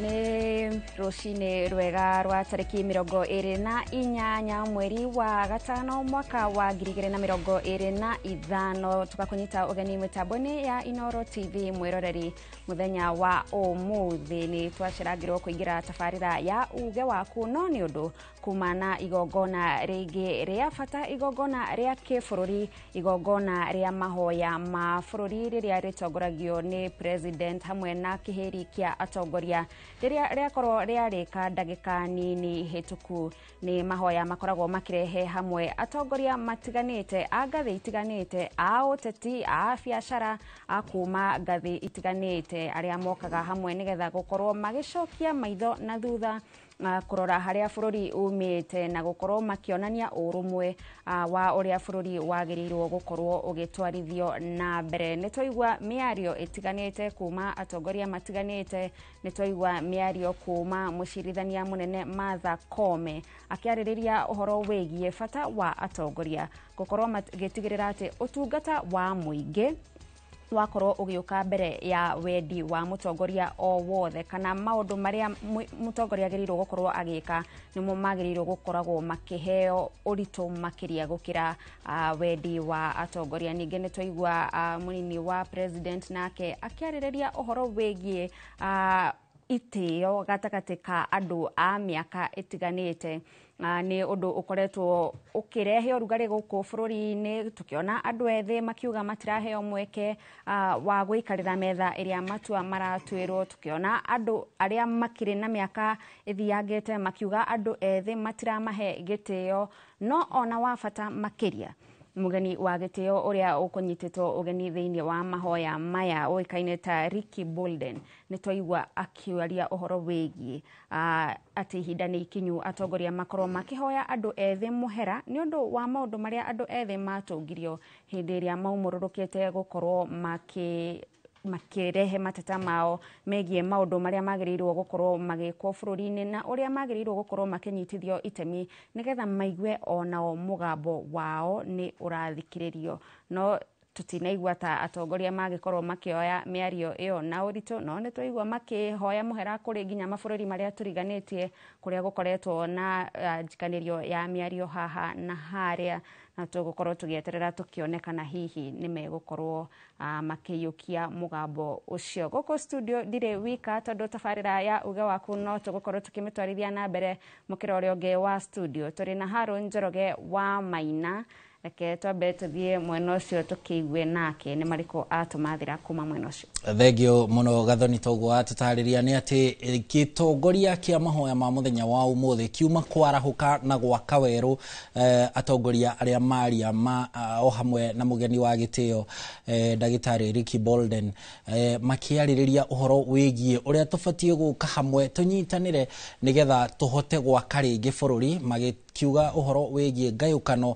Ni rucini rwega rwa tariki 24 mweri wa gatano mwaka wa 2025 tukakunyita ugeni mitaboni ya Inoro TV mwiroreri muthenya wa umuthi ni twaciragirwo kuingira tafarira ya uge waku no ni undu kumana igongona ringi ria fata igongona ria kifururi igongona ria mahoya ma fururi riria ritongoragio ni president hamwe na kiheri kia atongoria riria korwo riarika ndagika nini hituku ni mahoya makoragwo makirehe hamwe atongoria matiganite a ngathi itiganite a uteti a biashara a kuma ngathi itiganite aria mokaga hamwe nigetha gukorwo magicokia maitho na thutha kurora haria fururi umite na gukorwo makionania urumwe wa uria fururi wagirirwo gukorwo ugitwarithio na mbere. Nitwaigwa miario itiganite kuma atongoria matiganite, nitwaigwa miario kuma mucirithania munene Martha Koome akiaririria uhoro wegie fata wa atongoria gukorwo magitigirira ati utungata wa muingi wakorwo ugiuka mbere ya wendi wa mutongoria o wothe kana maundu maria mutongoria agirirwo gukorwo agika nimo magirirwo gukoragwo makiheo urito makiria gukira wendi wa atongoria. Ninge nitwaigwa munini wa president nake akiaririria uhoro wegie itio gatagati ka andu a miaka itiganite ni undu ukoretwo ukirehe urugari guku bururi-ini tukiona andu ethi makiuga matiraheo mweke wa guikarira metha iria matua maratwirwo, tukiona andu aria makiri na miaka ithiangite makiuga andu ethi matiramahe gitio no ona wa fata makiria mugeni wa gitio uria ukunyititwo ugeni thiini wa mahoya maya uikaine ta Ricky Bolden nitwaigwa akiuria uhoro wegie ati ihinda ni ikinyu atongoria makorwo makihoya andu ethi muhera ni undu wa maundu maria andu ethi matungirio hindi iria maumururukite gukorwo makirehe mateta mao megie maundu maria magirirwo gukorwo magikwo bururi-ini na uria magirirwo gukorwo makinyitithio itemi nigetha maigue onao mugambo wao ni urathikiririo. No tutinaigwa ta atongoria magikorwo makioya miario iyo na urito no nitwaigwa makihoya muhera kuri nginya mabururi maria turiganitie kuria gukoretwo na njikanirio ya miario haha na haria na tugukorwo tugieterera tukionekana hihi nimegukorwo makiyukia mugambo ucio. Goko studio dire wika tondu tafarira ya uge waku no tugukorwo tukimitwarithia na mbere mukira uria ungi wa studio turi na Haron Njoroge wa Maina reke twambe tuthie mwena ucio tukiigwe nake ni mariko atumathira kuma mwena ucio. Thegio muno Gathoni togo atutariria ni ati gitongoria kia mahoya ma muthenya wa umuthi kiuma kwarahuka na gwaka weru atongoria aria maria o hamwe na mugeni wa gitio ndagitari Ricky Bolden makiaririria uhoro wegie uria tufatie guka hamwe tunyitanire nigetha tuhote gwaka ringi bururi kiuga uhoro wegie ngayukano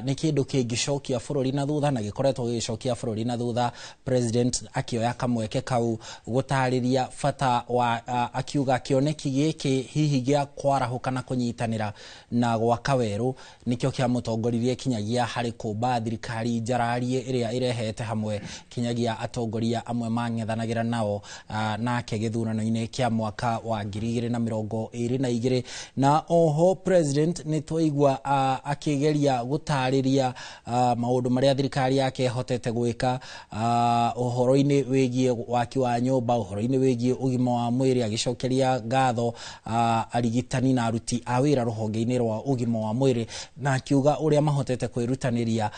ni kindu kingicokia bururi na thutha na gikoretwo gicokia bururi na thutha. President akioya kamweke kau gutariria fata wa akiuga kioneki giki hihi gia kwarahuka na kunyitanira na gwaka weru nikyo kia mutongoririe kinyagia hari kumba thirikari njararie iria irehete hamwe kinyagia atongoria amwe mang'ethanagira nao nake githurano-ini kia mwaka wa 2022 na oho president nitwaigwa akigeria gutariria maundu maria thirikari yake hotete gwika uhoro-ini wegie waki wa nyumba, uhoro-ini wegie ugima wa mwiri agicokeria ngatho arigitani na aruti a wira ruhonge-ini rwa ugima wa mwiri na akiuga uria mahotete kwirutaniria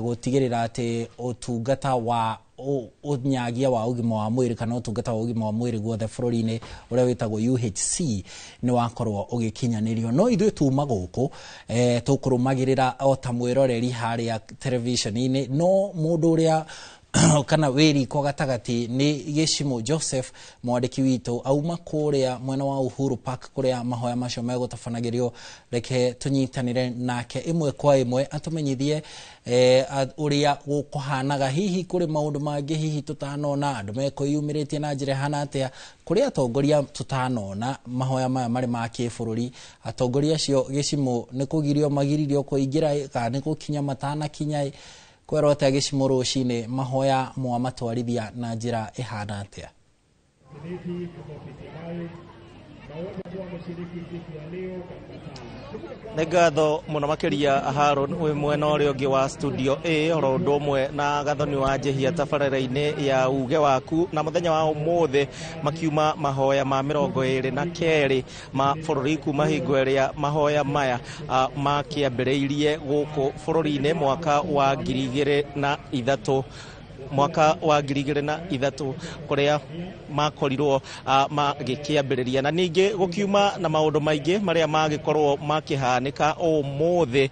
gutigirira ati utungata wa unyagia wa ugima wa mwiri kana utungata wa ugima wa mwiri guothe bururi-ini uria witagwo UHC ni wakorwo ugikinyanirio. No ithuĩ tuma guku tukurumagirira o ta mwiroreri haria television-ini no mundu uria kana weri kwa gatagati ni Geshimo Joseph mwandiki witu auma kuria mwena wa Uhuru Park kuria mahoya macio megutafanagirio. Reke tunyitanire nake imwe kwa imwe atumenyithie uria gukuhanaga hihi kuri maundu mangi hihi tutanona andu mekwiyumiritie na njira hana atia kuri atongoria tutanona mahoya maya mari ma kibururi atongoria acio Geshimo ni kugirio magiririo kuingira kana ni gukinya matana kinya kwerote Geshimo rucini mahoya mwa matwarithia na njira ihana atia. Negatho muno makiria Haron we mwena uri ungi wa studio A oro ndomwe na gathoni wa njehia tabarĩra-inĩ ya uge waku na muthenya wa umuthi makiuma mahoya ma 22 ma bũrũri kuma hingo ĩrĩa mahoya maya makiambĩrĩirie gũkũ bũrũri-inĩ mwaka wa 2003 kuria makorirwo magikiambĩrĩria na ningĩ gukiuma na maundu maingĩ maria magikorwo makihanika umuthi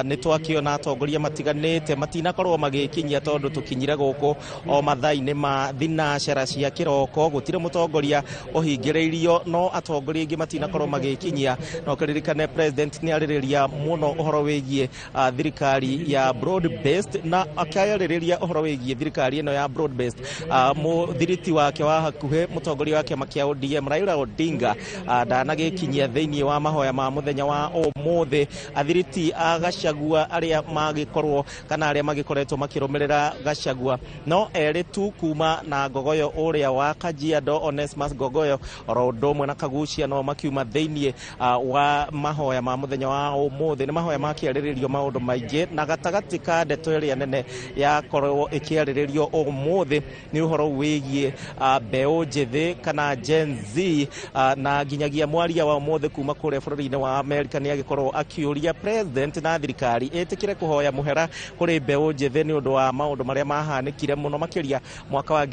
ni twakiona atongoria matiganĩte matinakorwo magikinyia tondu tukinyire guku o mathaa-inĩ ma thinashara cia kiroko gutire mutongoria ohingĩrĩirio no atongoria ingĩ matinakorwo magikinyia no kiririkane president ni arĩrĩria muno uhoro wĩgiĩ thirikari ya broad based na akayarĩrĩria uhoro wĩgiĩ thirikari ĩno ya broad based muthiriti wake wa hakuhe mutongoria wake makia ODM Raila Odinga ndanagikinyia thĩinĩ wa mahoya ma muthenya wa umuthi athiriti a Gachagua aria magikorwo kana aria magikoretwo makirũmĩrĩra Gachagua no erĩ tu kuma na Ngogoyo uria wa Kajiado Onesmus Ngogoyo oro ndomwe na Kagucia no makiuma thĩinĩ wa mahoya ma muthenya wa umuthi ni mahoya makiarĩrĩrio maundu maingĩ na gatagati ka ndeto ĩrĩa nene yakorwo ikiarĩrĩrio umuthi ni uhoro wĩgiĩ mbeũ njĩthĩ kana Gen Z na nginyagia mwaria wa umuthi kuma kũrĩa bũrũri-inĩ wa America ni agikorwo akiuria president na thirikari ĩtĩkĩre kuhoya muhera kũrĩ mbeũ njĩthĩ ni ũndũ wa maũndũ marĩa mahanĩkire mũno makĩria mwaka wa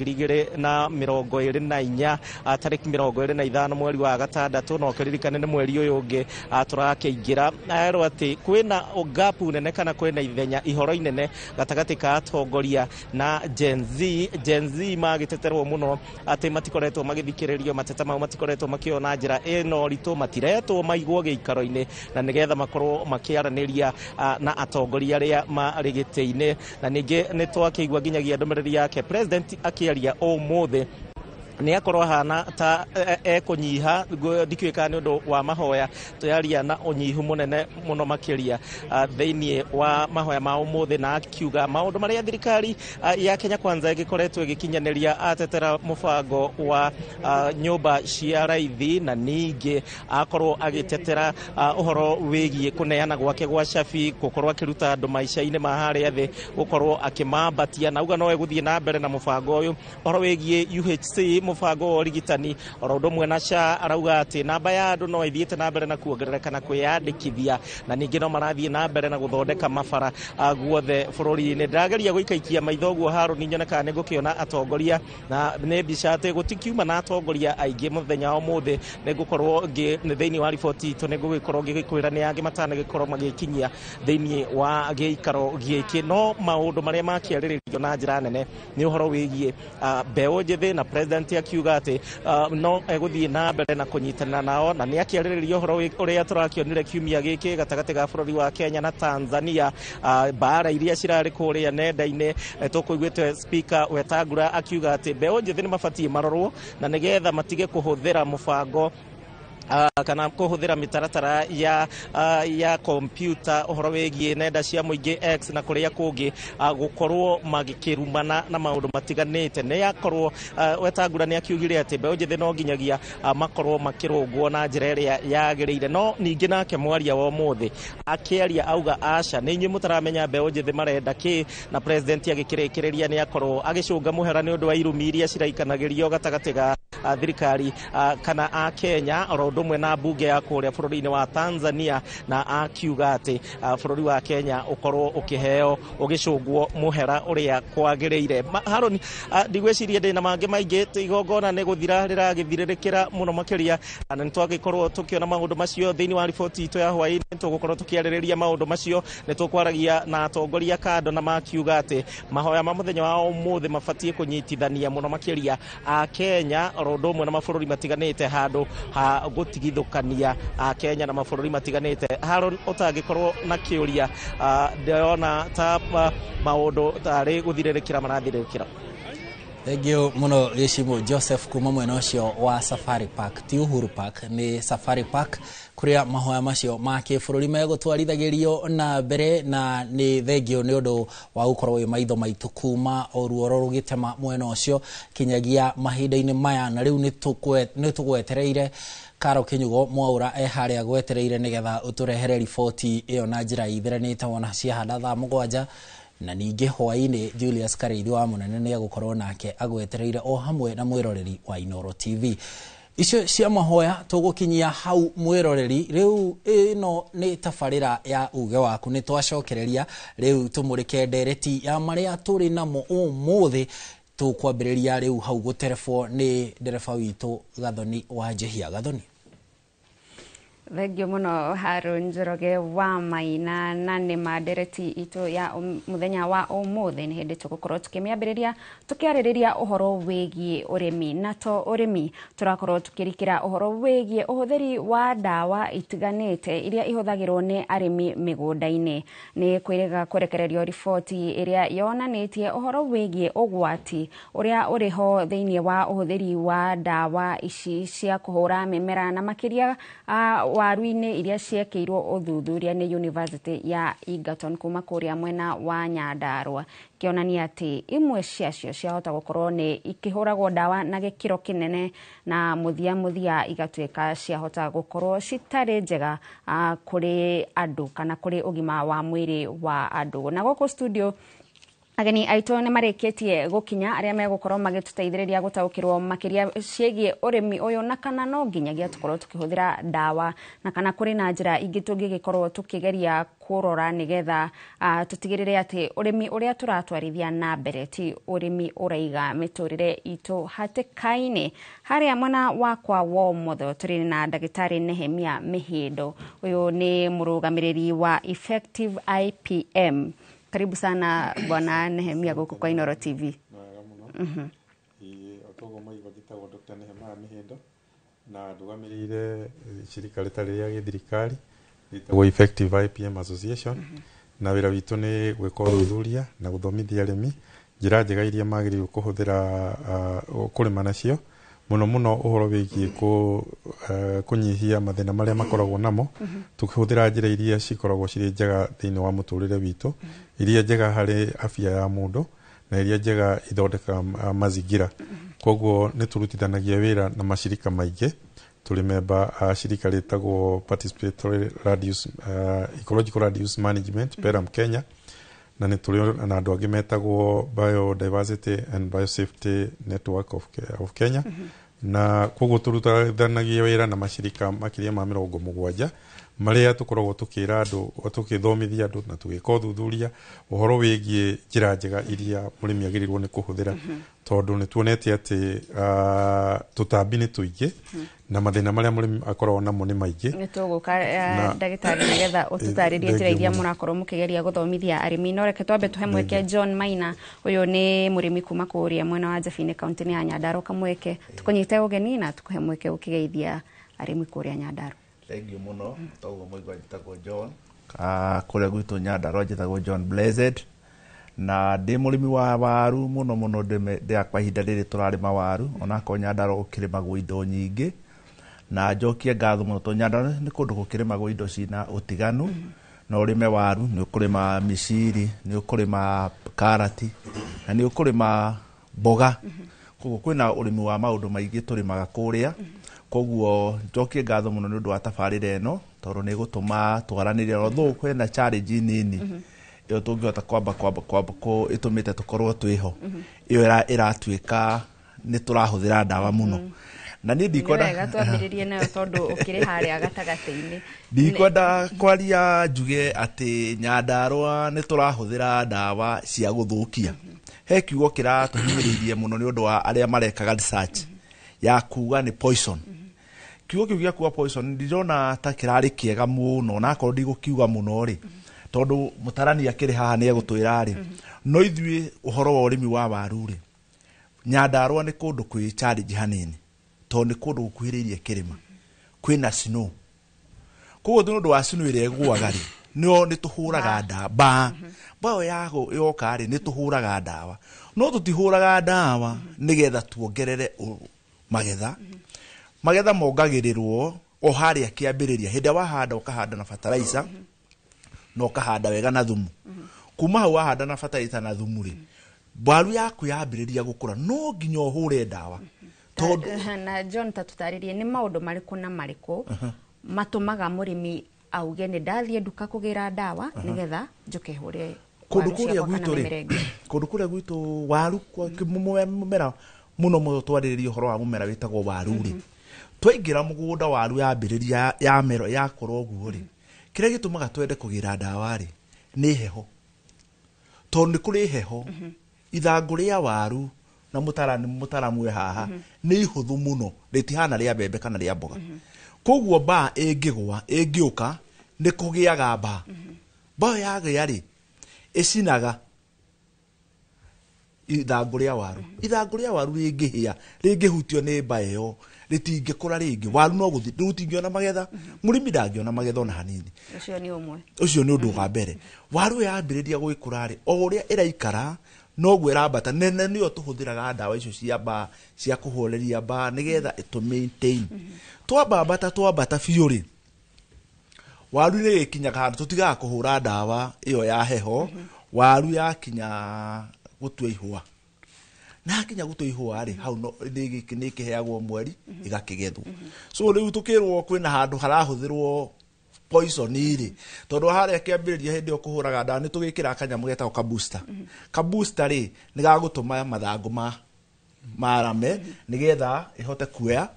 2024 tarĩki 25 mweri wa gatandatũ no kĩririkane nĩ mweri ũyũ ũngĩ tũrakĩingĩra erwo atĩ kwĩna gapu nene kana kwĩna ithenya ihoro inene gatagatĩ ka atongoria na Gen Z magĩteterwo mũno atĩ matikoretwo magĩthikĩrĩrio mateta mau matikoretwo makiona njĩra ĩno ritũ matiretwo maigwo gĩikaro-inĩ na nĩgetha makorwo makiaranĩria na atongoria arĩa marĩ gĩtĩ-inĩ na ningĩ nĩ twakĩigua nginyagia ndũmĩrĩri yake president akiaria umuthi ni akorwo hana ta ekunyiha ndikĩka nĩ ũndũ wa mahoya tũyaria na unyihu munene muno makiria thĩinĩ wa mahoya ma umuthi na akiuga maundu marĩa thirikari ya Kenya Kwanza ĩgĩkoretwo ĩgĩkinyanĩria atetera mũbango wa nyũmba cia raithi na ningĩ akorwo agĩtetera uhoro wĩgiĩ kuneana gwake gwa Shafi gukorwo akĩruta andũ maica-inĩ ma harĩa thĩ gukorwo akĩmambatia na uga no egũthiĩ na mbere na mũbango ũyũ uhoro wĩgiĩ UHC mubango wa rigitani oro ndomwe na SHA arauga ati namba ya andu no ithiĩte na mbere na kuongerereka na kwĩyandĩkithia na ningĩ no marathiĩ na mbere na gũthondeka mabara guothe bũrũri-inĩ ndageria gũikaikia maitho guo Harũni nyoneka nĩ gũkĩona atongoria na nĩ mbica atĩ gũtikiuma na atongoria aingĩ mũthenya wa ũmũthĩ nĩ ngũkorwo thĩinĩ wa riboti itũ nĩ ngũgĩkorwo ngĩkwĩra nĩ angĩ matanagĩkorwo magĩkinyia thĩinĩ wa gĩikaro gĩkĩ no maũndũ marĩa makĩarĩrĩrio na njĩra nene nĩ ũhoro wĩgiĩ mbeũ njĩthĩ na president akiuga ati no egũthiĩ na mbere na kũnyitana nao na nĩ akĩarĩrĩria ũhoro ũrĩa tũrakĩonire kiumia gĩkĩ gatagatĩ ga bũrũri wa Kenya na Tanzania mbara iria cirarĩ kũrĩa nenda-inĩ tũkũiguĩte speaker Wetangula akiuga ati mbeũ njĩthĩ nĩ mabatiĩ marorwo na nĩgetha matige kũhũthĩra mũbango kana kuhuthira mitaratara ya kompyuta uhoro wĩgiĩ nenda cia mũingĩ X na kũrĩa kũngĩ gũkorwo magĩkĩrumana na maũndũ matiganĩte nĩ yakorwo Wetangula nĩ akiugire atĩ mbeũ njĩthĩ no nginyagia makorwo makĩrũngwo na njĩra ĩrĩa yagĩrĩire no ningĩ nake mwaria wa ũmũthĩ akĩaria auga aca nĩ inyuĩ mũtaramenya mbeũ njĩthĩ marenda kĩ na president agĩkĩrĩkĩrĩria nĩ akorwo agĩcũnga mũhera nĩ ũndũ wa irumi iria ciraikanagĩrio gatagatĩ ga thirikari kana a Kenya oro ndumwe na bunge ya kũrĩa bũrũri-inĩ wa Tanzania na akiuga atĩ bũrũri wa Kenya ũkorwo ũkĩheo ũgĩcũngwo mũhera ũrĩa kwagĩrĩire. Harũni ndigwĩciria ndĩna mangĩ maingĩ igongona nĩ gũthira rĩragĩthirĩrĩkĩra mũno makĩria na nĩ twagĩkorwo tũkĩona maũndũ macio thĩinĩ wa riboti itũ ya hwaĩ-inĩ tũgũkorwo tũkĩarĩrĩria maũndũ macio nĩ tũkwaragia na atongoria kando na makiuga atĩ mahoya ma mũthenya wa ũmũthĩ mabatiĩ kũnyitithania mũno makĩria a Kenya oro ndũmwe na mabũrũri matiganĩte handũ ha gũtigithũkania a Kenya na mabũrũri matiganĩte. Harũni ũtangĩkorwo na kĩũria ndĩrona ta maũndũ tarĩ gũthirĩrĩkĩra marathirĩrĩkĩra. Thegio muno Gishimo Joseph kuma mwena ucio wa Safari Park ti Uhuru Park ni Safari Park kuria mahoya macio ma kibũrũri megũtwarithagirio na mbere na ni thegio ni undu wa gukorwo wi maitho maitu kuma oruoro rugitema mwena ucio kinyagia mahinda-ini maya na riu ni tugwetereire Karo Kinyugo Mwaura haria gwetereire nigetha uturehere riboti iyo na njira ithiranite wona ciahanda thaa 7 na ningi hwaini Julius Kareithi wa munene ni agukorwo nake agwetereire o hamwe na mwiroreri wa Inoro TV. Icio cia mahoya tugukinyia hau mwiroreri riu ino ni tafarira ya uge waku ni twacokereria riu tumurike ndereti ya maria turi namo umuthi tukwambiriria riu hau guterefo ni ndereba witu Gathoni wa Njihia. Gathoni. Thegio muno Harun Njoroge wa Maina na nĩ mandereti itu ya muthenya wa umuthi ni hindi tugukorwo tukimiambiriria tukiaririria uhoro wigie urimi na to urimi turakorwo tukirikira uhoro wigie uhuthiri wa dawa itiganite iria ihuthagirwo ni arimi migunda-ini ni kwirega kurekererio riboti iria yonanitie uhoro wigie ugwati uria uriho thiini wa uhuthiri wa dawa ici cia kuhura mimera na makiria waru-ini iria ciekirwo uthuthuria ni University ya Egerton kuma kuria mwena wa Nyandarua kionania ati imwe ciacio ciahota gukorwo ni ikihuragwo dawa na gikiro kinene na muthia igatuika ciahota gukorwo citari njega kuri andu kana kuri ugima wa mwiri wa andu. Na goko studio ageni aito ne mareketie gukinya aria megukorwo magituteithiriria gutaukirwo makiria ciegie urimi uyu na kana no nginyagia tukorwo tukihuthira dawa na kana kuri na njira ingi tungigikorwo tukigeria kurora nigetha tutigirire ati urimi uria turatwarithia na mbere ti urimi uraiga miturire itu hatikaini. Haria mwana wakwa wa motho turi na ndagitari Nehemia Mihindo, uyu ni murugamiriri wa Effective IPM. Karibu sana bwana Nehemia guku kwa Inoro TV. Otogo maigo gitagwo Dr. Nehemia Mihindo na ndugamirire shirika ritari ya githirikari ritagwo Effective IPM Association na wira witu ni gwika uthuthuria na guthomithia arimi njira njega iria magiriwe kuhuthira kurima nacio muno uhoro wigie kunyihia mathina maria makoragwo namo tukihuthira njira iria cikoragwo ciri njega thiini wa muturire witu iria njega hari afya ya mundu na iria njega ithondeka mazingira. Koguo ni turutithanagia wira na mashirika maingi turi member shirika ritagwo Participatory Ecological Reduce Management PERAM Kenya na ni turi na andu angi metagwo Biodiversity and Biosafety Network of Kenya na koguo turutithanagia wira na mashirika makiria ma 70 maria tukoragwo tukira andu tukithomithia andu na tugika uthuthuria uhoro wigie njira njega iria murimi agirirwo ni kuhuthira tondu ni tuonete ati tutambi ni tuingi na mathina maria murimi akoragwo namo ni maingi ni tuguka ndagitari nigetha ututaririe njira iria murakorwo mukigeria guthomithia arimi. No reke twambe tuhe mweke John Maina, uyu ni murimi kuma kuria mwena wa Njabine kaunti ya Nyandarua. Kamweke tukunyite ugeni na tukuhe mweke ukigeithia arimi kuria Nyandarua. Thengio muno toguo muigwa njitagwo John kuria gwitu Nyandarua njitagwo John Blessed na ndi murimi wa waru muno ndi akwa ihinda riri turarima waru ona ko Nyandarua ukirimagwo indo nyingi na njokie ngatho muno to Nyandarua ni kundu gukirimagwo indo cina utiganu na urime waru ni ukurima miciri ni ukurima karati na ni ukurima mboga koguo kwina urimi wa maundu maingi turimaga kuria koguo njokie ngatho muno ni undu wa tafarira eno tondu ni gutuma twaraniria although kwena challenge nini iyo tungihota kwamba ko itumite tukorwo twiho iyo iratuika ni turahuthira dawa muno na ni ndikwenda gatwambiririe nayo tondu ukiri haria gatagati-ini ndikwenda kwaria njuge ati Nyandarua ni turahuthira dawa cia guthukia he kiugo kiratuhinyiririe muno ni undu wa aria marekaga research ya kuga ni poison kiugo kiu gia kuga poison ndirona ta kirari kiega muno na akorwo ndigukiuga muno ri tondu mutarani akiri haha ni egutwira ri no ithui uhoro wa urimi wa waru ri Nyandarua ni kundu kwi challenge hanini tondu ni kundu gukuhiririe kirima kwina snow koguo ndu wa snow ire guaga ri no nĩ tũhũraga ndawa bao yago yoka rĩ nĩ tũhũraga ndawa no tũtihũraga ndawa nĩgetha tuongerere magetha magetha mongagĩrĩrwo o harĩa kĩambĩrĩria hĩndĩ wahanda ũkahanda na fertilizer no kahanda wega na thumu kuma hau wahanda na fertilizer na thumu rĩ waru yaku yambĩrĩria gũkũra no nginya ũhũre ndawa na John tatutaririe nĩ maũndũ marĩkũ na marĩkũ matũmaga mũrĩmi auge nĩ ndathiĩ nduka kũgĩra ndawa nĩgetha njoke hũre kũndũ kũrĩa gwitũ waru mũmera mũno twarĩrĩria ũhoro wa mũmera wĩtagwo waru rĩ twaingĩra mũgũnda waru yambĩrĩria ya mero yakorwo ũguo rĩ kĩrĩa gĩtũmaga twende kũgĩra ndawa rĩ nĩ heho tondũ nĩ kũrĩ heho ithangũ rĩa waru na mũtaramu haha nĩ ihũthũ mũno rĩtihana rĩa mbembe kana rĩa mboga koguo mbaa ĩngĩgwa ĩngĩũka nĩ kũgĩaga mbaa mbaa yagĩa rĩ ĩcinaga ithangũ rĩa waru rĩngĩhĩa rĩngĩhutio nĩ mbaa ĩyo rĩtingĩkũra rĩngĩ waru no gũthĩ rĩtingĩona magetha mũrĩmi ndangĩona magetha ona hanini ũcio nĩ ũndũ wa mbere waru yambĩrĩria gwĩkũra rĩ o ũrĩa ĩraikara noguo ĩrambata nene nĩyo tũhũthĩraga ndawa icio cia mbaa cia kũhoreria mbaa nĩgetha ĩtũ maintain twambata biũ rĩ waru nĩ gĩkinyaga handũ tũtigaga kũhũra ndawa ĩyo ya heho waru yakinya gũtua ihũa na kinya gũtua ihũa rĩ hau nĩ kĩheagwo mweri ĩgakĩgethwo so rĩu tũkĩrwo kwĩna handũ harahũthĩrwo poison rĩ tondũ harĩa kĩambĩrĩria hĩndĩ ĩyo kũhũraga ndawa nĩ tũgĩkĩra kanyamũ getagwo kabooster rĩ nĩ gagũtũma mathangũ marame nĩgetha ĩhote kuoya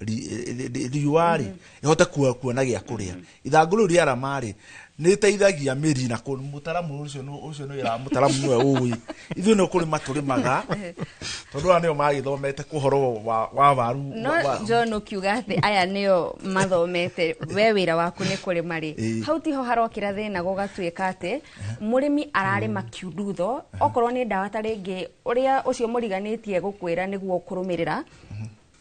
riũa rĩ ĩhote kuona gĩa kũrĩa ithangũ rĩu rĩarama rĩ nĩ teithagia mĩri na mũtaramu ũcio nĩ wĩra mũtaramu nĩwe ũĩ ithuĩ nĩ kũrĩma tũrĩmaga tondũ aya nĩo magĩthomete kũhoro wa waru no John ũkiuga atĩ aya nĩo mathomete we wĩra waku nĩ kũrĩma rĩ hau tiho harokĩra thĩna gũgatuĩka atĩ mũrĩmi ararĩma kiundutho okorwo nĩ ndawa ta rĩngĩ ũrĩa ũcio mũriganĩtie gũkwĩra nĩguo kũrũmĩrĩra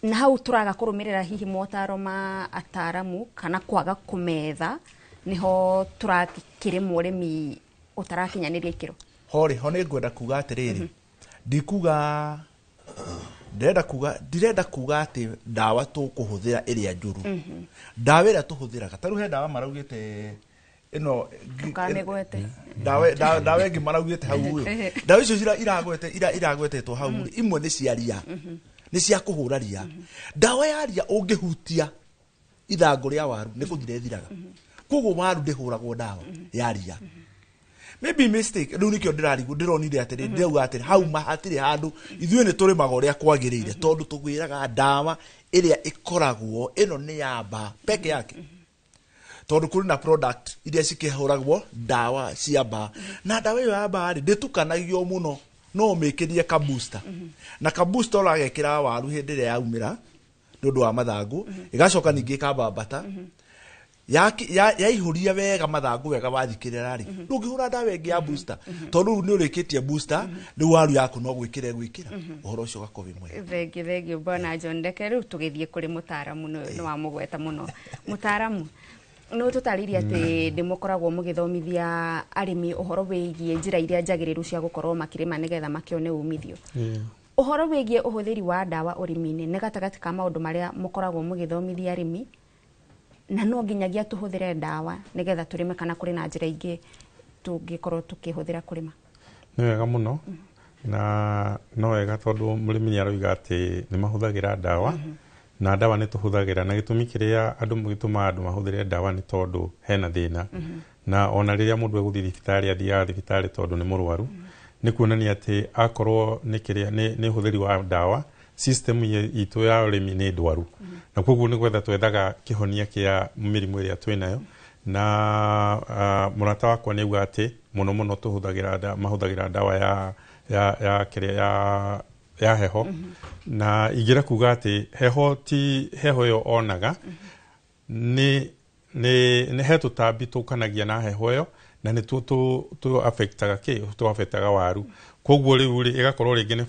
na hau tũraga kũrũmĩrĩra hihi motaro ma ataramu kana kwaga kũmetha niho turakire mũrĩmi utarakinyanĩria ikĩro ho nĩ ngwenda kuga atĩrĩrĩ ndirenda kuga atĩ ndawa tũkũhũthĩra ĩrĩa njũru ndawa ĩrĩa tũhũthĩraga tarĩu he ndawa maraugĩte ĩno ndawa ĩngĩ maraugĩte hau ndawa icio iragwetetwo hau imwe nĩ cia ria nĩ cia kũhũra ria ndawa ya ria ũngĩhutia ithangũ rĩa waru nĩ gũthira ĩthiraga koguo waru ndĩhũragwo ndawa ya ria maybe mistake rĩu nĩkĩo ndĩronire atĩrĩ ndĩrauga atĩrĩ hau hatirĩ handũ ithuĩ nĩ tũrĩmaga ũrĩa kwagĩrĩire tondũ tũgwĩraga ndawa ĩrĩa ĩkoragwo ĩno nĩ ya mbaa peke yake tondũ kũrĩ na product iria cikĩhũragwo ndawa cia mbaa na ndawa ĩyo ya mbaa ndĩtukanagio mũno no ũmĩkĩrie kabooster na kabooster ũragekĩra waru hĩndĩ ĩrĩa yaumĩra nĩ ũndũ wa mathangũ ĩgacoka ningĩ ĩkambambata yaihũria wega mathangũ wega wathikĩrĩra rĩ ndũngĩhũra ndawa ĩngĩ ya booster tondũ nĩ ũrĩkĩtie booster rĩu waru yaku no gwĩkĩra ũhoro ũcio ũgakorwo wĩ mwega thengio bona John ndeke rĩu tũgĩthiĩ kũrĩ mũtaramu nĩ wa mũgweta mũno mũtaramu no tũtarĩria atĩ ndĩmũkoragwo mũgĩthomithia arĩmi ũhoro wĩgiĩ njĩra iria njagĩrĩru cia gũkorwo makĩrĩma nĩgetha makĩone umithio ũhoro wĩgiĩ ũhũthĩri wa ndawa ũrĩmi-inĩ nĩ gatagatĩ ka maũndũ marĩa mũkoragwo mũgĩthomithia arĩmi na no nginyagia tuhũthĩre ndawa nĩgetha tũrĩme kana kũrĩ na njĩra ingĩ tũngĩkorwo tũkĩhũthĩra kũrĩma nĩ wega mũno na no wega tondũ mũrĩmi nĩ aroiga atĩ nĩ mahũthagĩra ndawa na ndawa nĩ tũhũthagĩra na gĩtũmi kĩrĩa gĩtũmaga andũ mahũthĩre ndawa nĩ tondũ hena thĩna na ona rĩrĩa mũndũ egũthiĩ thibitarĩ athiaga thibitarĩ tondũ nĩ mũrwaru nĩ kuonania atĩ akorwo nĩ ũhũthĩri wa ndawa system itũ ya ũrĩmi nĩ ndwaru na koguo nĩ gwetha twethaga kĩhonia kĩa mĩrimũ ĩrĩa twĩnayo na mũrata wakwa nĩ auga atĩ mũno mahũthagĩra ndawa ya heho na ingĩra kuga atĩ heho ti heho ĩyo onaga nĩ he tũtambi tũkanagia na heho ĩyo na nĩ tu affectaga waru koguo riu igakorwo ringi ni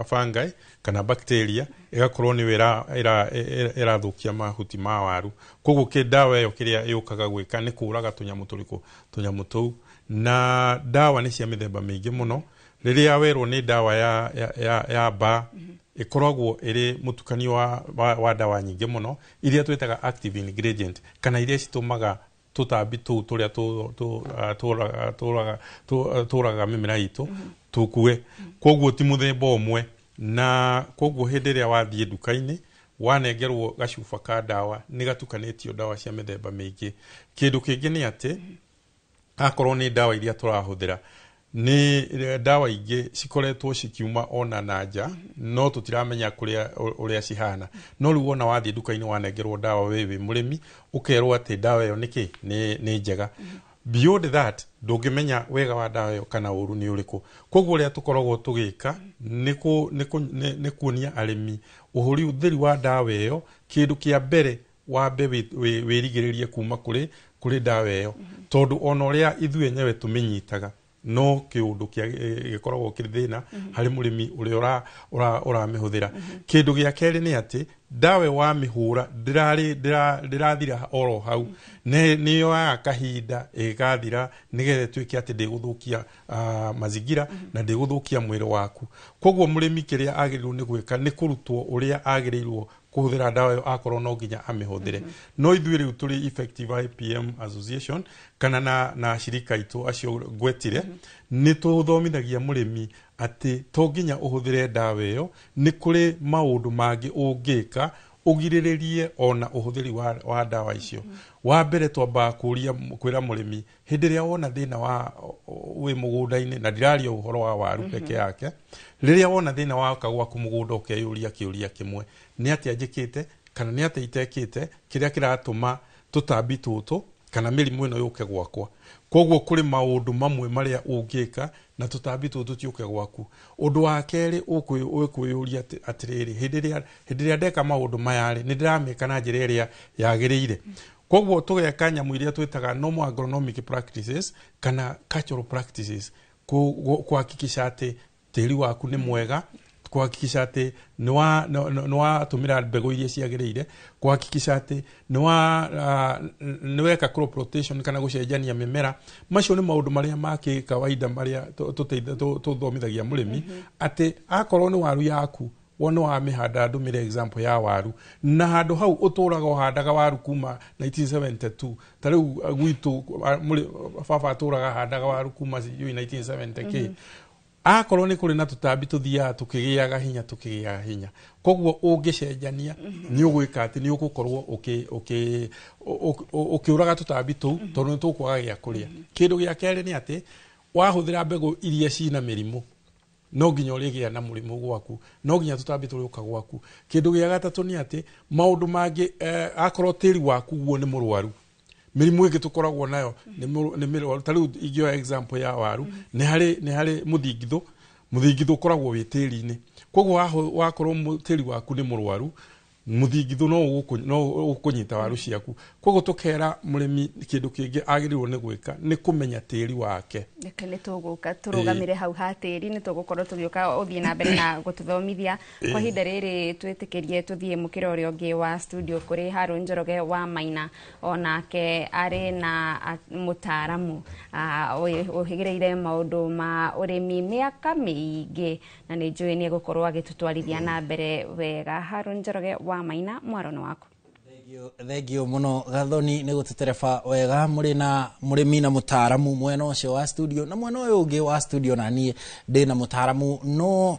fungi kana bacteria igakorwo ni irathukia mahuti ma waru koguo dawa iyo kiria yukaga gwika ni kuraga tunyamu tuu na dawa ni cia mithemba mingi muno riria werwo ni dawa ya ba ikoragwo iri mutukanio wa dawa nyingi muno iria twetaga active ingredient kana iria citumaga tutambi tu turia turaga mimera itu tukue koguo ti muthemba umwe na koguo hindi ria wathie duka-ini wanengerwo gacuba ka dawa ni gatukanitio dawa cia mithemba mingi kindu kingi ni ati akorwo ni dawa iria turahuthira ni dawa ingi cikoretwo cikiuma ona nanja no tutiramenya uria cihana no riu wona wathie duka-ini wanengerwo dawa wewe murimi ukerwo ati dawa iyo niki ni njega beyond that ndungimenya wega wa dawa iyo kana uru ni uriku koguo ria tukoragwo tugika ni kuonia arimi uhuri utheri wa dawa iyo kindu kia mbere wambe wirigiririe kuma kuri dawa iyo tondu ona uria ithuĩ enyewe tumenyitaga no kiundu gikoragwo kirithina hari murimi uria uramihũthira kindu gia keri ni ati dawa wa mihura ndirathira oro hau ni yo kahinda igathira nigethe twike ati ndiguthukia mazingira na ndiguthukia mwiri waku koguo murimi kiria agirirwo ni gwika ni kurutwo uria agirirwo kuhuthira dawa yo akorwo no nginya amihuthire no ithuĩ riu turi Effective IPM Association kana na shirika itu acio gwetire ni tuthomithagia murimi ati to nginya uhuthire dawa yo ni kuri maundu mangi ungika ugiriririe ona uhuthiri wa dawa icio wa mbere twamba kwira murimi hindi ria wona thina wa wi mugunda-ini na ndiraria uhoro wa waru peke yake riria wona thina wa kagwaku mugunda ukeyuria kiuria kimwe ni ati ajikite kana ni ati itekite kiria kiratuma tutambi tutu kana mirimu ino yuke gwakwa koguo kuri maundu mamwe maria ungika na tutambi tutu tiuke gwaku undu wa keri ukuyuria atiriri hindi ria ndeka maundu mayari ni ndirameka na njira iria yagiriire koguo tugeka nyamu iria twitaga normal agronomic practices kana cultural practices kuhakikisha ati tiri waku ni mwega kuhakikisha ati niwa tumira mbegu iria ciagiriire kuhakikisha ati niweka crop rotation kana gucenjania mimera macio ni maundu maria maki kawaida maria tuthomithagia murimi ati akorwo ni waru yaku wona wa mihanda ndumire example ya waru na handu hau uturaga uhandaga waru kuma 1972 tariu gwitu baba aturaga handaga waru kuma 1970 akorwo ni kuri na tutambi tuthia tukigiaga hinya koguo ungicenjania ni ugwika ati ni ugukorwo ukiuraga tutambi tu tondu tukwaga gia kuria kindu gia keri ni ati wahuthira mbegu iria cina mirimu no nginya urigia na murimu gwaku no nginya tutambi turiuka gwaku kindu gia gatatu ni ati maundu mangi akorwo tiri waku guo ni murwaru mirimu ingi tukoragwo nayo ni mirimu tariu igio example ya waru ni hari muthingitho koragwo wi tiri-ini koguo wakorwo tiri waku ni murwaru muthingitho no ukunyita waru ciaku koguo tukera murimi kindu kingi agirirwo ni gwika ni kumenya tiri wake ni tuguka turugamire hau ha tiri ni tugukorwo tugioka uthie na mbere na gututhomithia kwa hinda riri twitikirie tuthie mukira uria ungi wa studio kuri Haru Njoroge wa Maina onake ari na mutaramu uhigireire maundu ma urimi miaka miingi na ni njui ni gukorwo agitutwarithia na mbere wega. Haru Njoroge wa Maina mwarono wako. Thengio muno Gathoni ni gututereba wega muri na murimi na mutaramu mwena ucio wa studio na mwena uyu ungi wa studio na nie ndi na mutaramu no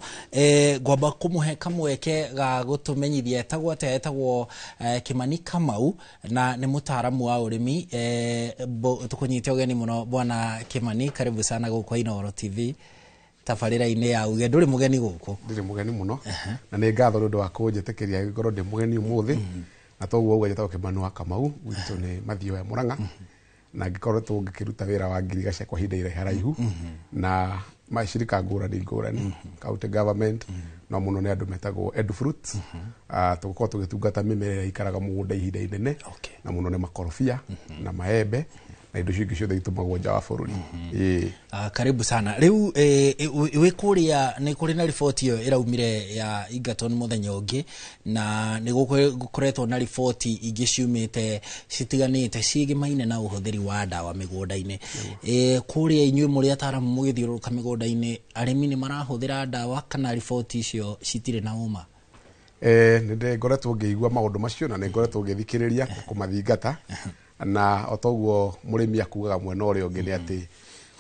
ngwamba kumuhe kamweke ga gutumenyithia etagwo Kimani Kamau na ni mutaramu wa urimi tukunyite ugeni muno bwana Kimani, karibu sana gukwa Inooro TV tafarira-ini ya uge nduri mugeni guku. Ndiri mugeni muno na ni ngatho ndu wa kunjitikiria ngoro ndi mugeni umuthi na toguo uga jetagwo Kimani wa Kamau witu ni Mathio ya Murang'a na ngikorwo tungikiruta wira wa ngirigaca kwa hinda haraihu na mashirika ngurani county government no muno ni andu metagwo Edfruit tugukorwo tugitungata mimera ikaraga mugunda ihinda inene na muno ni makorofia na maembe na indo cio ingĩ ciothe itumagwo nja wa bũrũri. Karibu sana. Riu we kuria ni kuri na riboti iyo iraumire ya Egerton muthenya ungi na ni gukoretwo na riboti ingi ciumite citiganite cigimaine na uhuthiri wa ndawa migunda-ini. Kuria inyuĩ muri ataramu mugithiuruka migunda-ini arimi ni marahuthira ndawa kana riboti icio citire na uma? Ninde ngoretwo ngiigua maundu macio na ngoretwo ngithikiriria kumathingata na otoguo murimi akugaga mwena uria ungi ni ati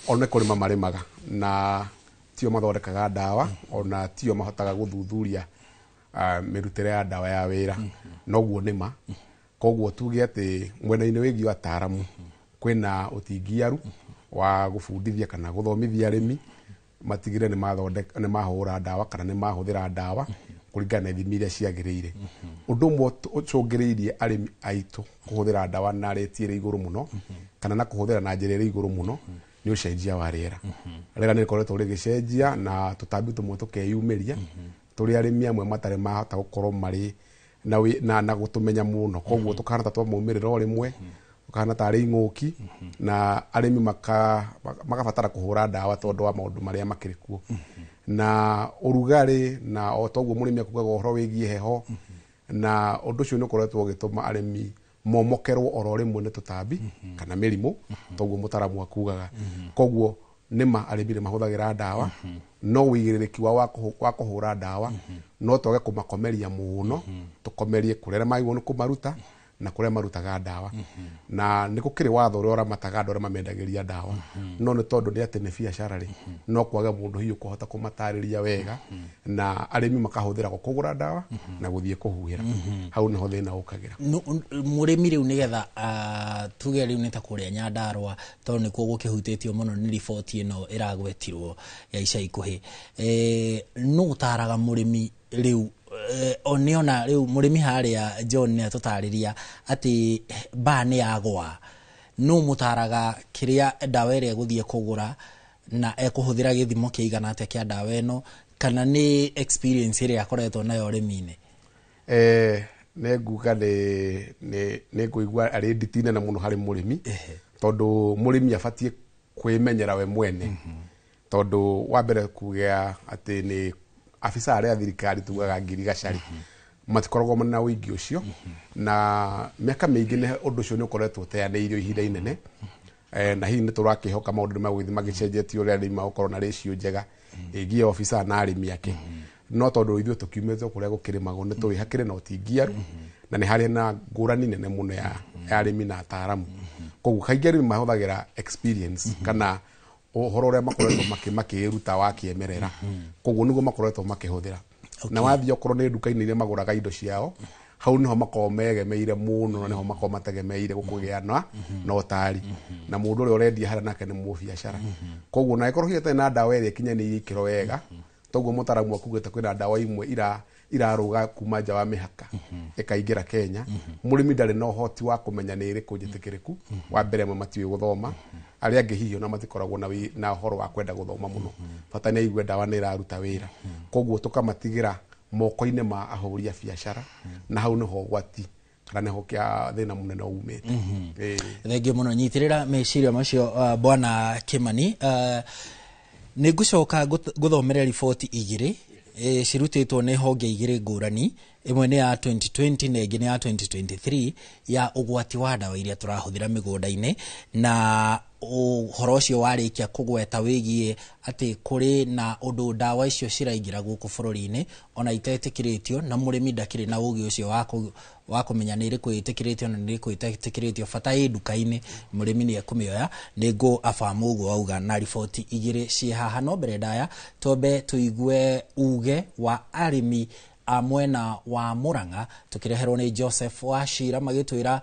one kurima marimaga na tio mathondekaga ndawa ona tio mahotaga guthuthuria mirutire ya ndawa ya wira noguo nima koguo tuge ati mwena-ini wigi ataramu kwina utingiaru wa gubundithia kana guthomithia arimi matigire ni mahura ndawa kana ni mahuthira ndawa kuringana na ithimi iria ciagiriire. Undu umwe ucungiriirie arimi aitu kuhuthira ndawa na rate iri iguru muno kana na kuhuthira na njira iri iguru muno ni ucenjia wa riera. Riera ni koretwo rigicenjia na tutambi tumwe tukeyumiria turi arimi amwe matare mahota gukorwo mari na gutumenya muno koguo tukahana twa maumirira o rimwe ukahana tari ing'uki na arimi makabatara kuhura ndawa tondu wa maundu maria makirikuo na urugari na otoguo murimi akugaga uhoro wigie heho na undu ucio ni ukoretwo ugituma arimi momokerwo oro rimwe ni tutambi kana mirimu toguo mutaramu akugaga koguo nima arimi mahuthagira ndawa no wigiririki wa kuhura ndawa no toge kumakomeria muno tukomerie kurera maigwo ni kumaruta na kuria marutaga ndawa na nikukiri watho uria uramataga andu aria mamendagiria ndawa no ni tondu ni ati ni biacara ri no kwaga mundu hiyo kuhota kumatariria wega na arimi makahuthira kugura ndawa na guthie kuhuhira hau niho thina ukagira murimi riu nigetha tuge riu nita kuria Nyandarua tondu nikuo gukihutitio muno ni riboti ino iragwetirwo ya ica ikuhi no utaraga murimi riu oniona riu murimi haria John ni atutariria ati bani yagwa no mutaraga kiria ndawa iria guthie kugura na ekuhuthira githimo kiigana atia kia ndawa ino kana ni experience iria akoretwo nayo rimi-ini? Ne nguga ne kuigua ari nditine na muno hari murimi tondu murimi abatie kwimenyera we mwene tondu wa mbere kugia ati ni afisa aria thirikari tugaga ngirigacari matikoragwo na wingi ucio na miaka mingi ne undu ucio ni ukoretwo teaneirio ihinda inene na hihi ni turakihoka maundu magwithi magicenjetie uria rima ukorwo na ratio njega igie ofisa na arimi yake no tondu ithuĩ tukiumĩte kuria gukirimagwo ni tũĩ hakiri na utingiaru na ni hari na ngũrani nene muno ya arimi na ataramu koguo kaingĩ arimi mahũthagĩra experience kana uhoro uria makoretwo makiruta wa kiemerera koguo niguo makoretwo makihũthira na wathie okorwo ni nduka-inĩ iria maguraga indo ciao hau niho makorwo megemeire muno na niho makorwo mategemeire gukugiana na utari na mundu uria urendia haria nake ni mubiacara koguo na ikorwo hiete na ndawa iria kinyanĩirie ikĩro wega toguo mutaramu akugĩte kwĩna ndawa imwe iraruga kuma nja wa mihaka ikaingira Kenya murimi ndari no hoti wa kumenya ni iriku njitikiriku wa mbere mwe matiwe guthoma aria angi hihi na matikoragwo na horo wa kwenda guthoma muno bata ni igwe ndawa ni iraruta wira koguo tukamatigira moko-ini ma ahũri a biacara na hau niho gwati kana niho kia thina munene umite. Thengio muno nyitirira meciria macio bwana Kimani. Ni ngucoka guthomera riboti igiri cirutitwo ni honge igiri ngurani imwe ni ya 2020 na ingĩ ni ya 2023 ya ugwati wa ndawa iria turahuthira migunda-ini na uhoro ucio warikia kugweta wigie ati kuri na undu ndawa icio ciraingira guku bururi-ini ona itetikiritio na murimi ndakiri na ugi ucio wa kumenya ni iriku itikiritio na ni iriku itikiritio bata i nduka-ini murimi ni ekumioya ningo afamu uguo auga na riboti igiri ci haha no mbere ndaya tobe tuigue uge wa arimi a mwena wa Murang'a tukireherwo ni Joseph Wachira magitwira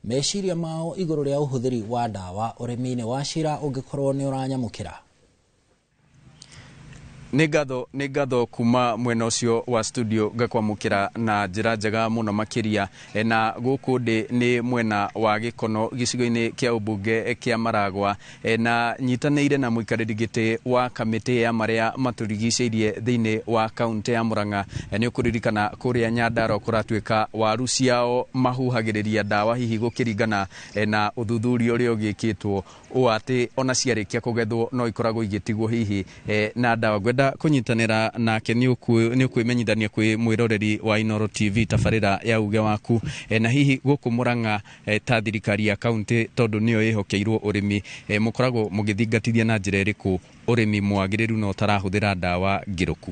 meciria mao iguru ria uhuthiri wa ndawa urimi-ini. Wachira ungikorwo ni uranyamukira? nĩ ngatho kuma mwena ũcio wa studio ngakwamũkĩra na njĩra njega mũno makĩria na gũkũ ndĩ nĩ mwena wa Gĩkono gĩcigo-inĩ kĩa ũmbunge kĩa Maragwa na nyitanĩire na mũikarĩri gĩtĩ wa kamĩtĩ ya marĩa matũrigicĩirie thĩinĩ wa kaunti ya Murang'a. Nĩ ũkũririkana kũrĩa Nyandarua kũratuĩka waru ciao mahuhagĩrĩria ndawa hihi gũkĩringana na ũthuthuria ũrĩa ũgĩkĩtwo ũũ atĩ ona ciarĩkia kũgethwo no ikoragwo igĩtigwo hihi na ndawa. Ngwenda kũnyitanĩra nake nĩ ũkwĩmenyithania kwĩ mwĩroreri wa Inooro TV tabarĩra ya uge waku na hihi gũkũ Murang'a ta thirikari ya kaunti tondũ nĩyo ĩhokeirwo ũrĩmi mũkoragwo mũgĩthingatithia na njĩra ĩrĩkũ ũrĩmi mwagĩrĩru na ũtarahũthĩra ndawa ngĩrũku?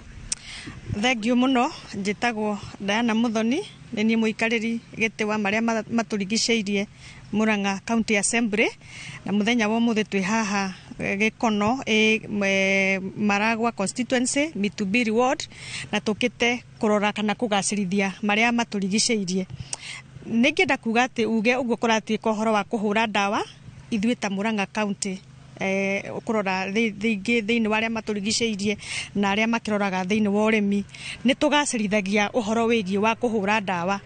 Thengiũ mũno, njĩtagwo Diana Muthoni, nĩ niĩ mũikarĩri gĩtĩ wa marĩa matũrigicĩirie Murang'a County Assembly, na mũthenya wa ũmũthĩ twĩ haha Gĩkono Maragwa constituency Mitubiri ward na tũkĩte kũrora kana kũgacĩrithia marĩa matũrigicĩirie. Nĩngĩenda kuga atĩ uge ũguo kũratuĩka ũhoro wa kũhũra ndawa ithuĩ ta Murang'a County kũrora thĩinĩ wa arĩa matũrigicĩirie na arĩa makĩroraga thĩinĩ wa ũrĩmi nĩ tũgacĩrithagia ũhoro wĩgiĩ wa kũhũra ndawa.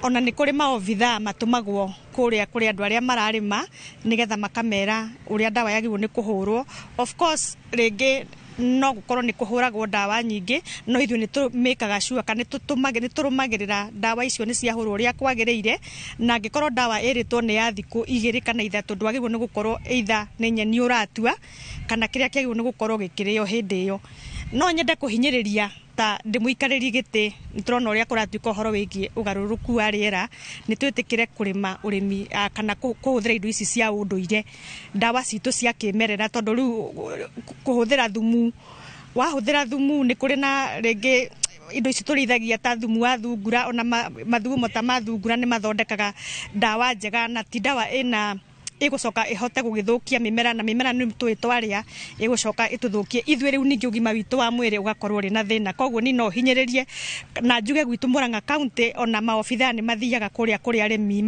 Ona nĩ kũrĩ maobithaa matũmagwo kũrĩa kũrĩ andũ arĩa mararĩma nĩgetha makamera ũrĩa ndawa yagĩrĩirwo nĩ kũhũrwo. Of course rĩngĩ no gũkorwo nĩ kũhũragwo ndawa nyingĩ, no ithuĩ nĩ tũmĩkaga sure kana nĩ tũrũmagĩrĩra ndawa icio nĩ ciahũrwo ũrĩa kwagĩrĩire, na angĩkorwo ndawa ĩrĩtwo nĩ ya thikũ 2 kana 3 ndwagĩrĩirwo nĩ gũkorwo either nĩ nyeni ũratua kana kĩrĩa kĩagĩrĩirwo nĩ gũkorwo gĩkĩrĩo hĩndĩ ĩyo. No nyende kũhinyĩrĩria ta ndĩmũikarĩri gĩtĩ, nĩ tũrona ũrĩa kũratuĩka ũhoro wĩgiĩ ũgarũrũku wa rĩera, nĩ twĩtĩkĩre kũrĩma ũrĩmi kana kũhũthĩra indo ici cia ũndũire, ndawa citũ cia kĩmerera, tondũ rĩu kũhũthĩra thumu, wahũthĩra thumu nĩ kũrĩ na rĩngĩ indo ici tũrĩithagia ta thumu wa thungura, ona mathugumo ta ma thungura nĩ mathondekaga ndawa njega na ti ndawa ĩna ĩgũcoka ĩhote gũgĩthũkia mĩmera, na mĩmera nĩ tũĩ twarĩa ĩgũcoka ĩtũthũkie ithuĩ rĩu ningĩ ũgima witũ wa mwĩrĩ ũgakorwo ũrĩ na thĩna. Koguo ni no hinyĩrĩrie na njuge gwitũ Murang'a County ona maobithaa nĩ mathiaga kũrĩa arĩmi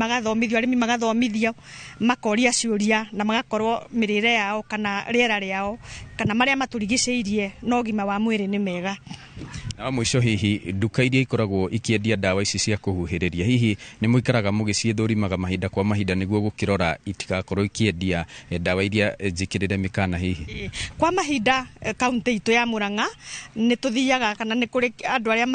magathomithio makoria ciũria na magakorwo mĩrĩre yao kana rĩera rĩao kana marĩa matũrigicĩirie na ũgima wa mwĩrĩ nĩ mega. Na mũico hihi nduka iria ikoragwo ikĩendia ndawa ici cia kũhuhĩrĩria, hihi nĩ mũikaraga mũgĩciĩthũrimaga mahinda kwa mahinda nĩguo gũkĩrora itigakorwo ikĩendia ndawa iria njĩkĩrĩre mĩkana hihi? Kwa mahinda kaunti itũ ya Murang'a nĩ tũthiaga kana nĩ kũrĩ andũ arĩa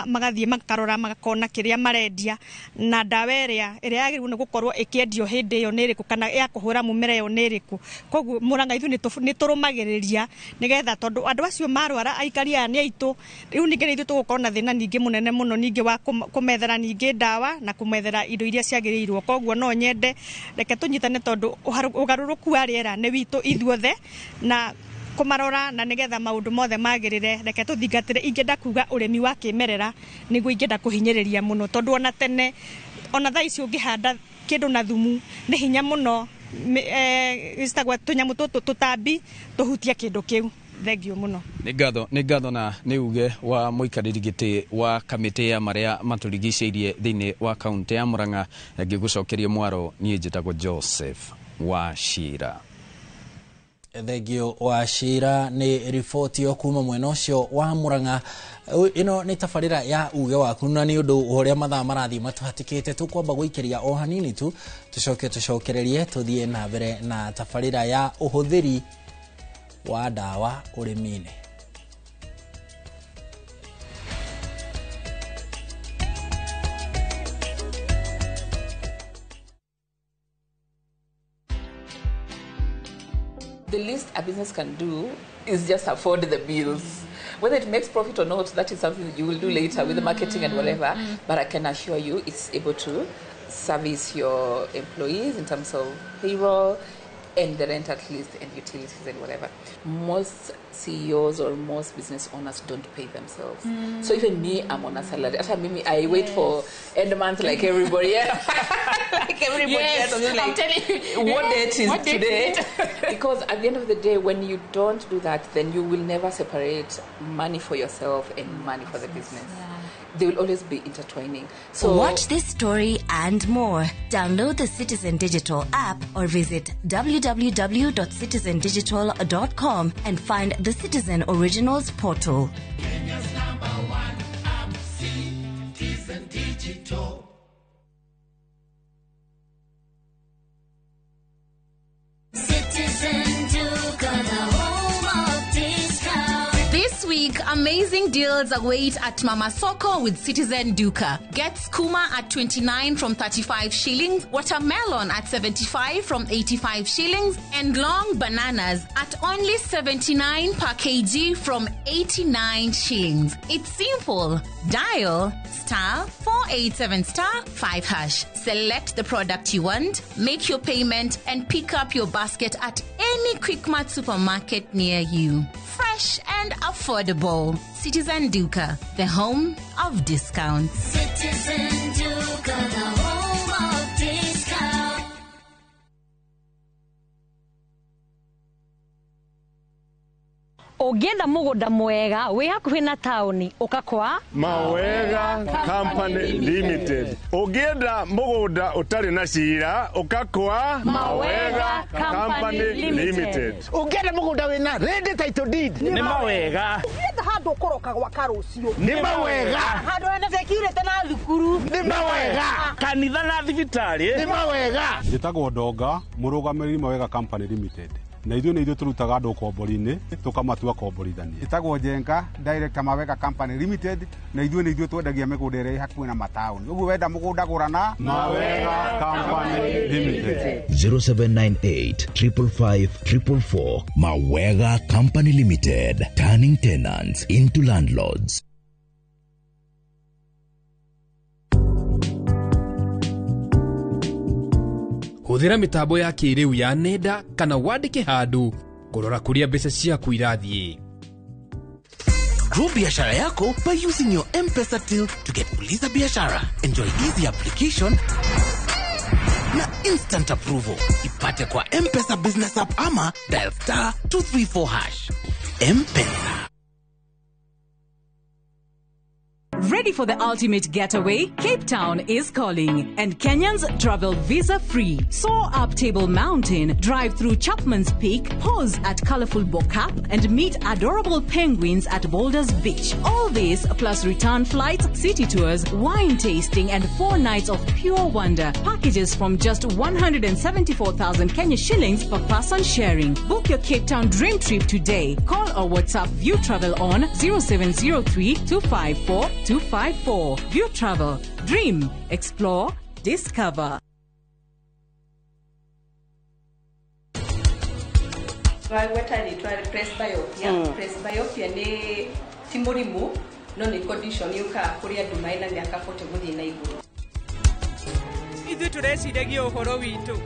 magathiĩ makarora makona kĩrĩa marendia na ndawa ĩrĩa yagĩrĩirwo nĩ gũkorwo ĩkĩendio hĩndĩ ĩyo nĩ ĩrĩkũ kana ya kũhũra mũmera ĩyo nĩ ĩrĩkũ. Koguo Murang'a ithuĩ nĩ tũrũmagĩrĩria nĩgetha tondũ andũ acio marwara aikari aya nĩ aitũ, rĩu ningĩ nĩ ithuĩ tũgũkorwo na thĩna ningĩ mũnene mũno ningĩ wa kũmethera ningĩ ndawa na kũmethera indo iria ciagĩrĩirwo. Koguo no nyende reke tũnyitane tondũ ũgarũrũku wa rĩera nĩ witũ ithuothe na kũmarora na nĩgetha maũndũ mothe magĩrĩre, reke tũthingatĩre. Ingĩenda kuga ũrĩmi wa kĩmerera nĩguo ingĩenda kũhinyĩrĩria mũno, tondũ ona tene ona thaa ici ũngĩhanda kĩndũ na thumu nĩ hinya mũno gĩcitagwo tũnyamũ tũtũ tũtambi tũhutie kĩndũ kĩu. Thengiũ mũno. Nĩ ngatho na nĩ uge wa mũikarĩri gĩtĩ wa kamĩtĩ ya marĩa matũrigicĩirie thĩinĩ wa kaunti ya Murang'a. Ngĩgũcokeria mwaro, niĩ njĩtagwo Joseph Wachira. Thengio Wachira nĩ riboti yo kuma mwena ũcio wa Murang'a. Ĩno nĩ tabarĩra ya uge waku, na nĩ ũndũ ũrĩa mathaa marathiĩ matũhatĩkĩte tũkwamba gũikĩria o hanini tu tũcokererie tũthiĩ na mbere na tabarĩra ya ũhũthĩri wa ndawa ũrĩmi-inĩ. The least a business can do is just afford the bills. Whether it makes profit or not, that is something that you will do later with the marketing and whatever. But I can assure you it's able to service your employees in terms of payroll and the rent at least and utilities and whatever. Most CEOs or most business owners don't pay themselves. So even me, I'm on a salary. After me, I wait for end month like everybody else. Like everybody else. Like, I'm telling you, what date is today? Because at the end of the day, when you don't do that, then you will never separate money for yourself and money for the business. they will always be intertwining. So watch this story and more. Download the Citizen Digital app or visit www.citizendigital.com and find the Citizen Originals portal. Kenya's #1 app, Citizen Digital. This week, amazing deals await at Mama Soko with Citizen Duka. Get skuma at 29 from 35 shillings, watermelon at 75 from 85 shillings, and long bananas at only 79 per kg from 89 shillings. It's simple. Dial *487*5#. Select the product you want, make your payment, and pick up your basket at any Quickmart supermarket near you. Fresh and affordable. Citizen Duka, the home of discounts. Citizen Duka, the home of discounts. Ogenda mugunda mwega wi hakuhi na tauni ukakwa Mawega Company Limited. Ogenda mugunda utari na shira ukakwa Mawega Company Limited. Ogenda mugunda wina ready title deed ni Mawega. Ogenda handu ukoroka gwa karucio ni Mawega. Handu ene security na thukuru ni Mawega. Kanitha na thibitari ni Mawega. Njitagwo Ndonga murugamiriri Mawega Company Limited. Na ithuĩ nĩ ithuĩ tũrutaga andũ kombori-inĩ tũkamatua komborithania. Njĩtagwo Njenga, Director Mawega Company Limited, na ithuĩ nĩ ithuĩ twendagia mĩgũnda ĩrĩa ĩ hakuhĩ na mataũni. Ũguo wenda mũgũnda gũrana Mawega Company Limited. 0798 Mawega Company Limited, turning tenants into landlords. Hũthĩra mitambo ya kĩrĩu ya nenda kana wandĩke handũ kũrora kũrĩa mbeca ciaku irathiĩ. Grow biashara yako by using your M-Pesa till to get Uliza Biashara. Enjoy easy application na instant approval. Ipate kwa M-Pesa business app ama dial *234#. M-Pesa. Ready for the ultimate getaway? Cape Town is calling, and Kenyans travel visa-free. Soar up Table Mountain, drive through Chapman's Peak, pause at colorful Bokap, and meet adorable penguins at Boulders Beach. All this plus return flights, city tours, wine tasting, and 4 nights of pure wonder. Packages from just 174,000 Kenya shillings per person sharing. Book your Cape Town dream trip today. Call or WhatsApp View Travel on 0703 254 254. View Travel. Dream. Explore. Discover. Presbyopia ni timurimu no ni condition yuka kuria ndumaina miaka 40 guthii na iguru. Ithu tureciragia uhoro witu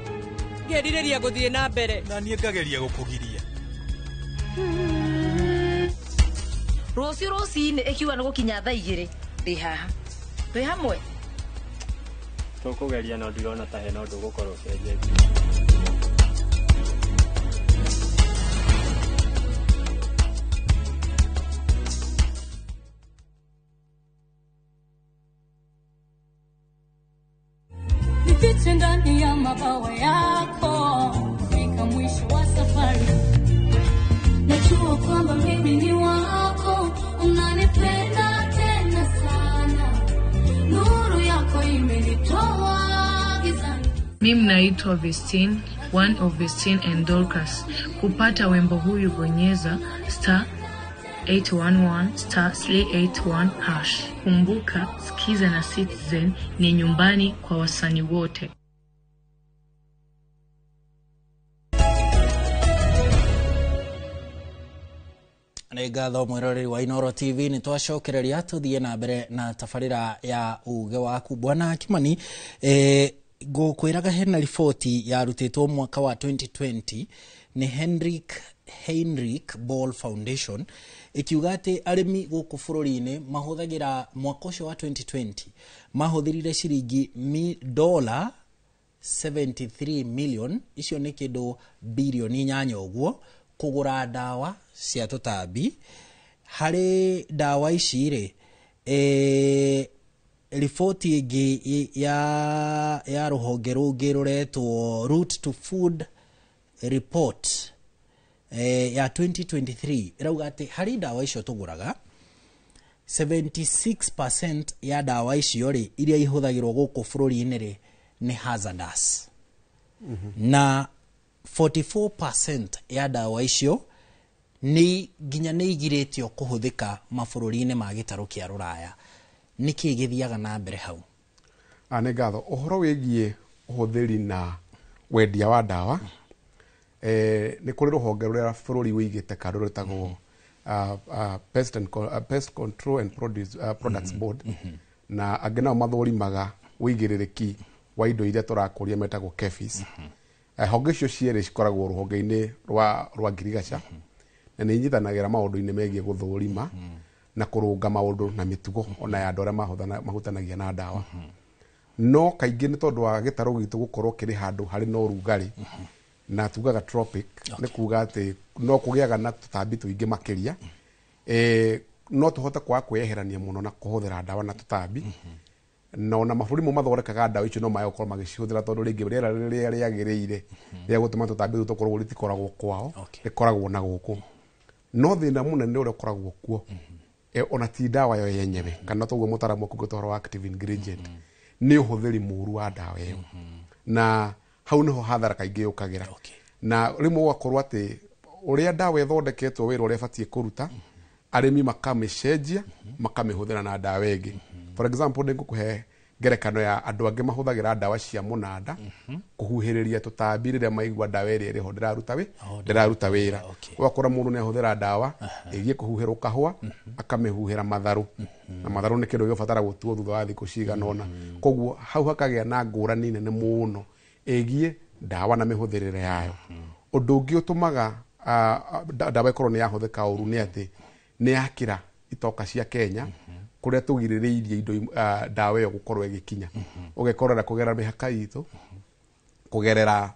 ngerireria guthii na mbere na nie ngageria gukugiria. Ruci-ini ikiuga ni gukinya thaa 2 ndi haha twi hamwe Tukugeria no ndirona ta hena undu gukorwo cenjetie. Nifiche ndani ya mabawa yako, fika mwisho wa safari. Najua kwamba mimi ni wako, unanipenda tena sana. Nuru yako imenitoa gizani. Mimi naitwa Vestine, one of Vestine and Dorcas. Kupata wimbo huyu bonyeza *811*381#. Kumbuka, Skiza na Citizen ni nyumbani kwa wasanii wote. Nĩ ngatho mwĩroreri wa Inooro TV nĩ twacokereria tũthiĩ na mbere na tabarĩra ya uge waku. Bwana Kimani, ngũkwĩraga hena riboti yarutĩtwo mwaka wa 2020 nĩ Heinrich Ball Foundation ikiuga atĩ arĩmi gũkũ bũrũri-inĩ mahũthagĩra mwaka ũcio wa 2020 mahũthĩrire ciringi $73 million, icio nĩ kĩndũ birioni 8 ũguo, kũgũra ndawa cia tũtambi. Harĩ ndawa ici rĩ, riboti ĩngĩ ya rũhonge rũngĩ rũretwo Route to Food Report ya 2023 ĩrauga atĩ harĩ ndawa icio tũgũraga 76% ya ndawa icio rĩ iria ihũthagĩrwo gũkũ bũrũri-inĩ rĩ nĩ hazardous. Na 44% ya ndawa icio ni nginya nĩ igirĩtio kũhũthĩka mabũrũri-inĩ ma gĩtarũ kĩa rũraya. Nĩkĩ gĩthiaga na mbere hau? Nĩ ngatho ũhoro wĩgiĩ ũhũthĩri na wendia wa ndawa nĩ kũrĩ rũhonge rũrĩa bũrũri wĩigĩte kando rwĩtagwo Pest Control and Products Board, na angĩ nao mathũrimaga wĩigĩrĩrĩki wa indo iria tũrakũria metagwo KEPHIS. Honge icio cierĩ cikoragwo rũhonge-inĩ rwa ngirigaca na nĩ inyitanagĩra maũndũ-inĩ megiĩ gũthũrima na kũrũnga maũndũ na mĩtugo ona ya andũ arĩa mahutanagia na ndawa. No kaingĩ nĩ tondũ wa gĩtarũ gitũ gũkorwo kĩrĩ handũ harĩ na ũrugarĩ na tugaga tropic, nĩ kuga atĩ no kũgĩaga na tũtambi tũingĩ makĩria, no tũhote kwaga kwĩyeherania mũno na kũhũthĩra ndawa na tũtambi. Na ona mabũrũri mo mathondekaga ndawa icio no mayo gũkorwo magĩcihũthĩra tondũ rĩngĩ rĩera rĩrĩa rĩagĩrĩire rĩa gũtũma tũtambi tũtũ tũkorwo rĩtikoragwo kwao, rĩkoragwo na gũkũ. No thĩna mũnene ũrĩa ũkoragwo kuo ona ti ndawa yo yenyewe kana toguo mũtaramu kũngĩtwo wa active ingredient nĩ ũhũthĩri mũru wa ndawa ĩyo. Na hau nĩho hathara kaingĩ yũkagĩra. Na rĩmwe ũgakorwo atĩ ũrĩa ndawa ĩthondeketwo wĩra ũrĩa ĩbatiĩ kũruta arĩmi makamĩcenjia makamĩhũthĩra na ndawa ĩngĩ. For example, nĩngũkũhe ngerekano ya andũ angĩ mahũthagĩra ndawa cia mũnanda kũhuhĩrĩria tũtambi rĩrĩa maigua ndawa ĩrĩa ĩrĩho ndĩraruta wĩra. Ũgakora mũndũ nĩ ahũthĩra ndawa ĩgiĩ kũhuhĩrwo kahũa akamĩhuhĩra matharũ, na matharũ nĩ kĩndũ gĩbatara gũtuo thutha wa thikũ cigana ũna. Koguo hau hakagĩa na ngũrani nene mũno ĩgiĩ ndawa na mĩhũthĩrĩre yayo. Ũndũ ũngĩ ũtũmaga ndawa ĩkorwo nĩ yahũthĩka ũru nĩ atĩ nĩ yakĩra itoka cia Kenya kũrĩa tũgirĩrĩirie indo ndawa ĩyo gũkorwo ĩgĩkinya. Ũgekorera kũgerera mĩhaka itũ, kũgerera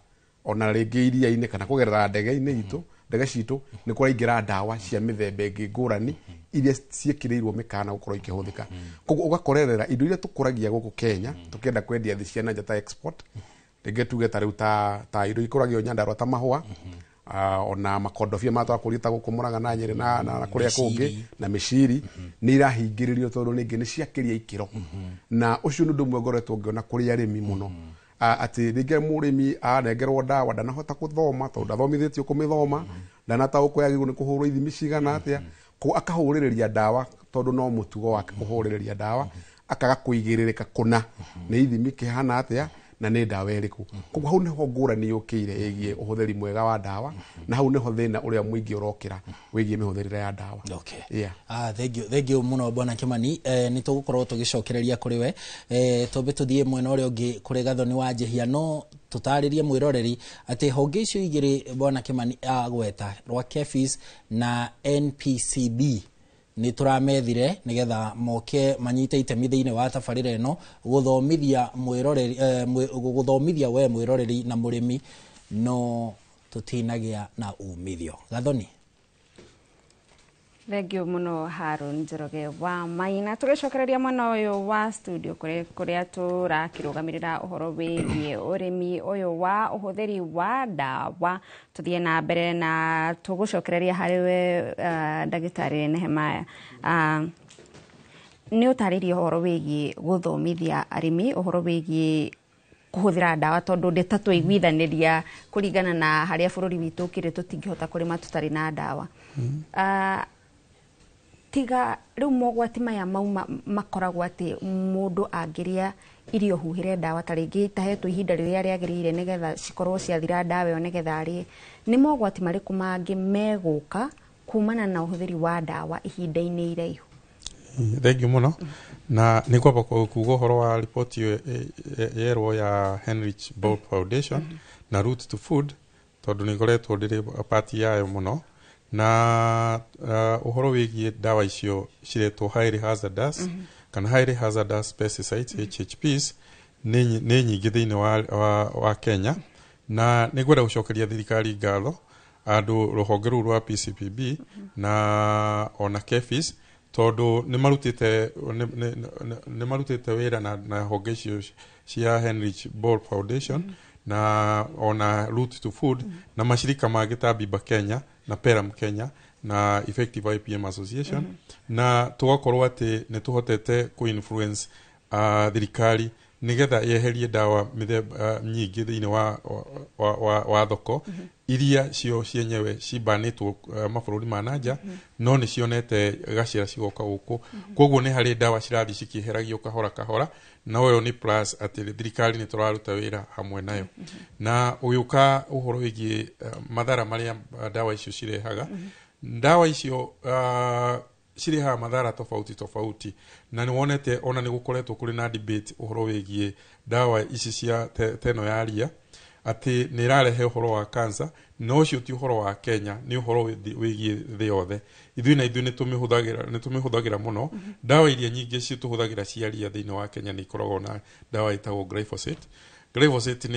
ona rĩngĩ iria-inĩ kana kũgerera ndege-inĩ itũ, ndege citũ nĩ kũraingĩra ndawa cia mĩthemba ĩngĩ ngũrani iria ciĩkĩrĩirwo mĩkana gũkorwo ikĩhũthĩka. Koguo ũgakorerera indo iria tũkũragia gũkũ Kenya tũkĩenda kwendia thĩ cia nanja ta export, rĩngĩ tuge ta rĩu ta indo ikũragio Nyandarua ta mahũa, ona makondobia matwakũria ta gũkũ Mũrang'a na Nyĩrĩ na kũrĩa kũngĩ na mĩciri nĩ irahingĩrĩrio tondũ ningĩ nĩ ciakĩria ikĩro. Na ũcio nĩ ũndũ ũmwe ngoretwo ngĩona kũrĩ arĩmi mũno, atĩ rĩngĩ mũrĩmi anengerwo ndawa ndanahota gũthoma tondũ ndathomithĩtio kũmĩthoma, ndanataũkwo yagĩrĩirwo nĩ kũhũrwo ithimi cigana atĩa, akahũrĩrĩria ndawa tondũ no mũtugo wake kũhũrĩrĩria ndawa, akaga kũigĩrĩrĩka kũna nĩ ithimi kĩhana atĩa na nĩ ndawa ĩrĩkũ. Koguo hau nĩho ngũrani yũkĩire ĩgiĩ ũhũthĩri mwega wa ndawa, na hau nĩho thĩna ũrĩa mũingĩ ũrokĩra wĩgiĩ mĩhũthĩrĩre ya ndawa. Thank you mũno Bwana Kimani. Nĩ tũgũkorwo tũgĩcokereria kũrĩ we, twambe tũthiĩ mwena ũrĩa ũngĩ kũrĩ Gathoni wa Njĩhia, no tũtarĩrie mwĩroreri atĩ honge icio igĩrĩ Bwana Kimani agweta rwa KEPHIS na NPCB nĩ tũramethire nĩgetha moke manyite itemi thĩinĩ wa tabarĩra ĩno gũthomithia we mwĩroreri na mũrĩmi, no tũtinagĩa na umithio. Gathoni. Thengio mũno Harun Njoroge wa Maina. Tũgĩcokereria mwena ũyũ wa studio kũrĩa tũrakĩrũgamĩrĩra ũhoro wĩgiĩ ũrĩmi ũyũ wa ũhũthĩri wa ndawa. Tũthiĩ na mbere na tũgũcokereria harĩ we ndagĩtarĩ Nehemaya. Nĩ ũtarĩrie ũhoro wĩgiĩ gũthomithia arĩmi ũhoro wĩgiĩ kũhũthĩra ndawa tondũ ndetatũiguithanĩria kũringana na harĩa bũrũri witũ ũkĩrĩ tũtingĩhota kũrĩma tũtarĩ na ndawa. Tiga rĩu mogwati maya mauma makoragwo atĩ mũndũ angĩrĩa irio huhĩre ndawa ta rĩngĩ itahetwo ihinda rĩrĩa rĩagĩrĩire nĩgetha cikorwo ciathira ndawa ĩyo nĩgetha arĩe, nĩ mogwati marĩkũ mangĩ megũka kumana na ũhũthĩri wa ndawa ihinda-inĩ iraihu? Thengio mũno, na nĩ kwamba kuuga ũhoro wa ripoti yerwo ya Heinrich Böll Foundation na Route to Food tondũ nĩ ngoretwo ndĩrĩ pati yayo mũno, na ũhoro wĩgiĩ ndawa icio ciretwo highly hazardous kana highly hazardous pesticides HHPs nĩ nyingĩ thĩinĩ wa Kenya, na nĩ ngwenda gũcokeria thirikari ngatho andũ rũhonge rũu rwa PCPB na ona KEPHIS tondu ni marutite wira na honge icio cia Heinrich Ball Foundation na ona Route to Food na mashirika mangĩ ta Biba Kenya na Peram Kenya na Effective IPM Association na tugakorwo ati ni tuhotete ku influence thirikari nigetha yeherie dawa mithemba nyingi thiini wa thoko iria cio cienyewe cibanitwo mabururi ma nanja no ni cionete gacira cigoka guku koguo ni hari dawa cirathi cikiheragio kahora kahora na oyo ni plus ati thirikari ni turaruta wira hamwe nayo na uyuka uhoro wigi madhara maria dawa icio cirehaga dawa icio cirehaga madhara tofauti na ni wonete ona ni gukoretwo kuri na debate uhoro wigie dawa ici cia teno ya ria ati ni rarehe uhoro wa cancer no cio ti uhoro wa Kenya ni uhoro wigie thi yothe ithui ni tumihuthagira muno dawa iria nyingi ci tuhuthagira cia ria thiini wa Kenya ni ikoragwo na dawa itagwo glyphosate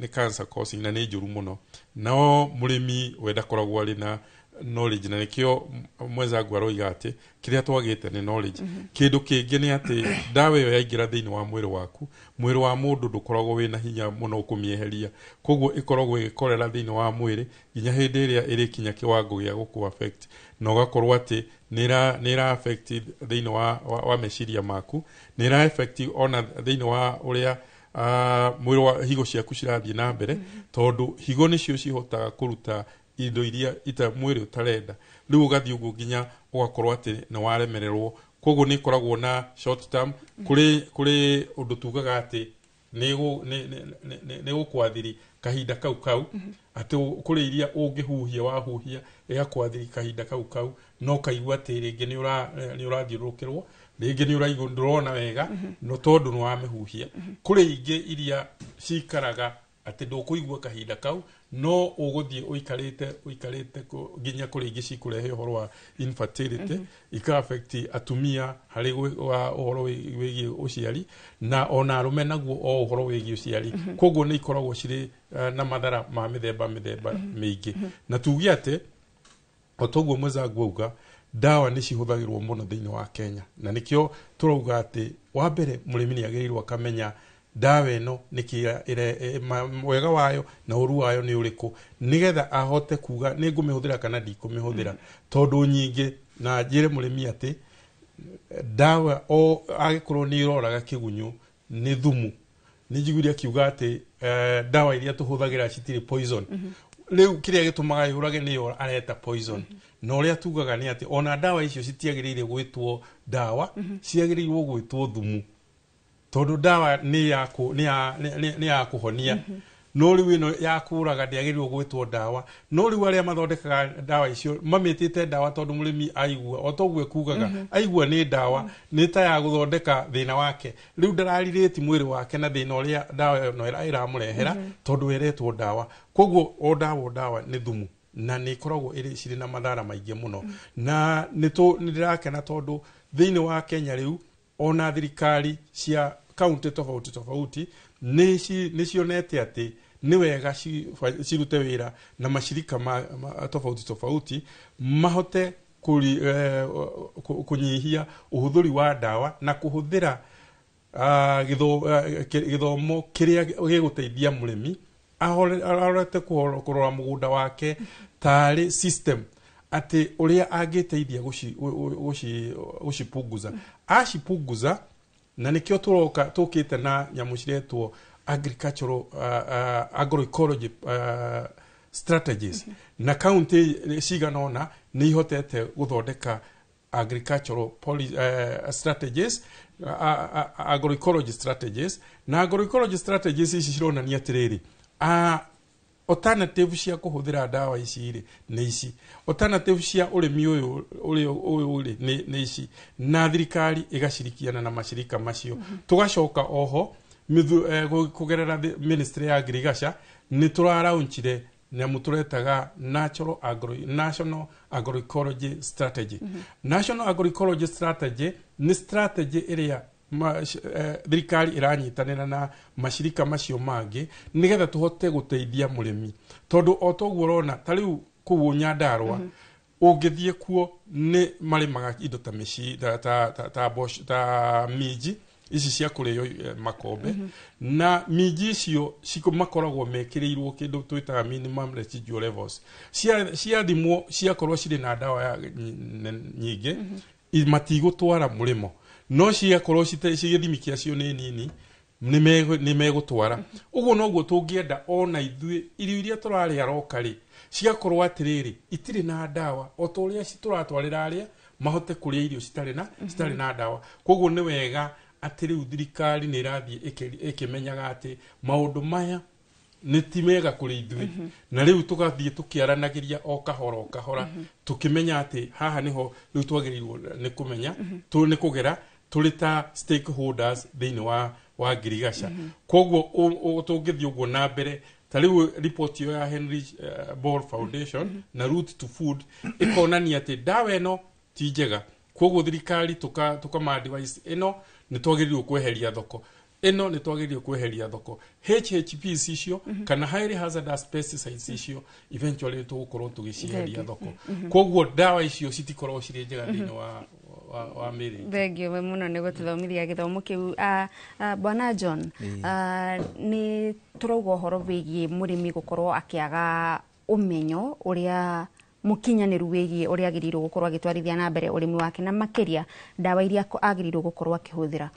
ni cancer causing na ni njuru muno no murimi wenda koragwo ari na knowledge na nikio mwenzangu aroiga ati kiria twagite ni knowledge kindu kingi ni ati dawa iyo yaingira thiini wa mwiri waku mwiri wa mundu ndukoragwo wina hinya muno kumieheria koguo ikoragwo ikorera thiini wa mwiri nginya hindi iria iri kinya kiwango gia guku affect na ugakorwo ati nira affect thiini wa meciria maku nira affect ona thiini wa uria mwiri wa higo ciaku cirathie na mbere tondu higo nicio cihotaga kuruta indo iria ita mwiri utarenda riu ugathi ugu nginya ugakorwo ati na waremererwo koguo ni koragwo na short term kuri undu tugaga ati ni gukwathiri kahinda kau ati kuri iria ungihuhia wahuhia igakwathiri kahinda kau no kaigwa ati ringi ni urathiurukirwo ringi ni uraigu ndurona wega no tondu ni wamehuhia kuri ingi iria cikaraga ati ndukuigwa kahinda kau no uguthie uikarite nginya kuri ingi cikurehe uhoro wa infertility ika affect atumia hari wa uhoro wigi uciari na ona arume naguo o uhoro wigi uciari koguo ni ikoragwo ciri na madhara ma mithemba mingi na tugi ati otoguo mwenzangu auga dawa ni cihuthagirwo muno thiini wa Kenya na nikio turauga ati wa mbere murimi ni agirirwo akamenya dawa ino nikia wega wayo na uru wayo ni uriku nigetha ahote kuga ni ngumihudira kana ndikumihudira tondu nyingi na njire murimi ati dawa o agikorwo ni iroraga kigunyu ni thumu ni njiguria kiuga ati dawa iria tuhuthagira citiri poison riu kiria gitumaga yurage ni yo areta poison no ria tugaga ni ati ona dawa icio citiagirire gwitwo dawa ciagirire gwitwo thumu tondu dawa ni ya kuhonia no riu ino ya kuraga ndiagirwo gwitwo dawa no riu aria mathondekaga dawa icio mamitite dawa tondu murimi aigua otogwe kugaga aigua ni dawa ni ta ya guthondeka thina wake riu ndaraririti mwiri wake na thina uria dawa no iramurehera tondu eretwo dawa koguo o dawa ni thumu na ni koragwo iri ciri na madhara maingi muno na ndirakena tondu thiini wa Kenya riu ona thirikari cia kaunti tofauti ni cionete ati ni wega cirute wira na mashirika tofauti mahote kunyihia uhuthuri wa dawa na kuhuthira githomo kiria giguteithia murimi ahorete kurora mugunda wake tari system ati uria angiteithia gucipunguza acipunguza na nikio turoka tukite na nyamu ciretwo agricultural agroecology strategies na county ciganona ni ihotete guthondeka agricultural strategies agroecology strategies na agroecology strategies ici cironania atiriri alternative cia kuhuthira dawa ici ri ni ici alternative cia urimi uyu ni ici na thirikari igacirikiana na mashirika macio tugacoka oho kugerera ministry ya agriculture ni turaraunchire na muturetaga national agroecology strategy national agroecology strategy ni strategy iria thirikari iranyitanira na mashirika macio mangi nigetha tuhote guteithia murimi tondu otoguo rona tariu kuwu Nyandarua ũngĩthiĩ kuo nĩ marĩmaga indo ta mĩci ta minji ici cia kũrĩo makombe na minji icio makoragwo mekĩrĩirwo kĩndũ twĩtaga minimum residual levels ciathimwo ciakorwo cirĩ na ndawa nyingĩ matigũtwara mũrĩmo no ciakorwo cigĩthimi kĩacio nĩ nini nĩ megũtwara ũguo noguo tũngĩenda ona ithuĩ irio iria tũrarĩa roka-rĩ ciakorwo atĩrĩrĩ itirĩ na ndawa o ta ũrĩa tũratwarĩra arĩa mahote kũrĩa irio citarĩ na ndawa koguo nĩ wega atĩ rĩu thirikari nĩ ĩrathiĩ ĩkĩmenyaga atĩ maũndũ maya nĩ ti mega kũrĩ ithuĩ na rĩu tũgathiĩ tũkĩaranagĩria o kahora tũkĩmenya atĩ haha nĩho rĩu twagĩrĩirwo nĩ kũmenya nĩ kũgera tũrĩ ta stakeholders thĩinĩ wa ngirigaca koguo tũngĩthiĩ ũguo na mbere ta rĩu report yo ya Henry Ball Foundation na Route to Food ĩkonania atĩ ndawa ĩno ti njega koguo thirikari tũkama-advise ĩno nĩ twagĩrĩirwo kweheria thoko ĩno nĩ twagĩrĩirwo kweheria thoko HHPs icio kana highly hazardous pesticides icio eventually tũgũkorwo tũgĩcieheria thoko koguo ndawa icio citikorwo cirĩ njega thĩinĩ wa mĩrĩ. Thengio we mũno nĩ gũtũthomithia gĩthomo kĩu. Bwana John, nĩ tũrauga ũhoro wĩgiĩ mũrĩmi gũkorwo akĩaga ũmenyo ũrĩa mũkinyanĩru wĩgiĩ ũrĩa agĩrĩirwo gũkorwo agĩtwarithia na mbere ũrĩmi wake na makĩria ndawa iria agĩrĩirwo gũkorwo akĩhũthĩra.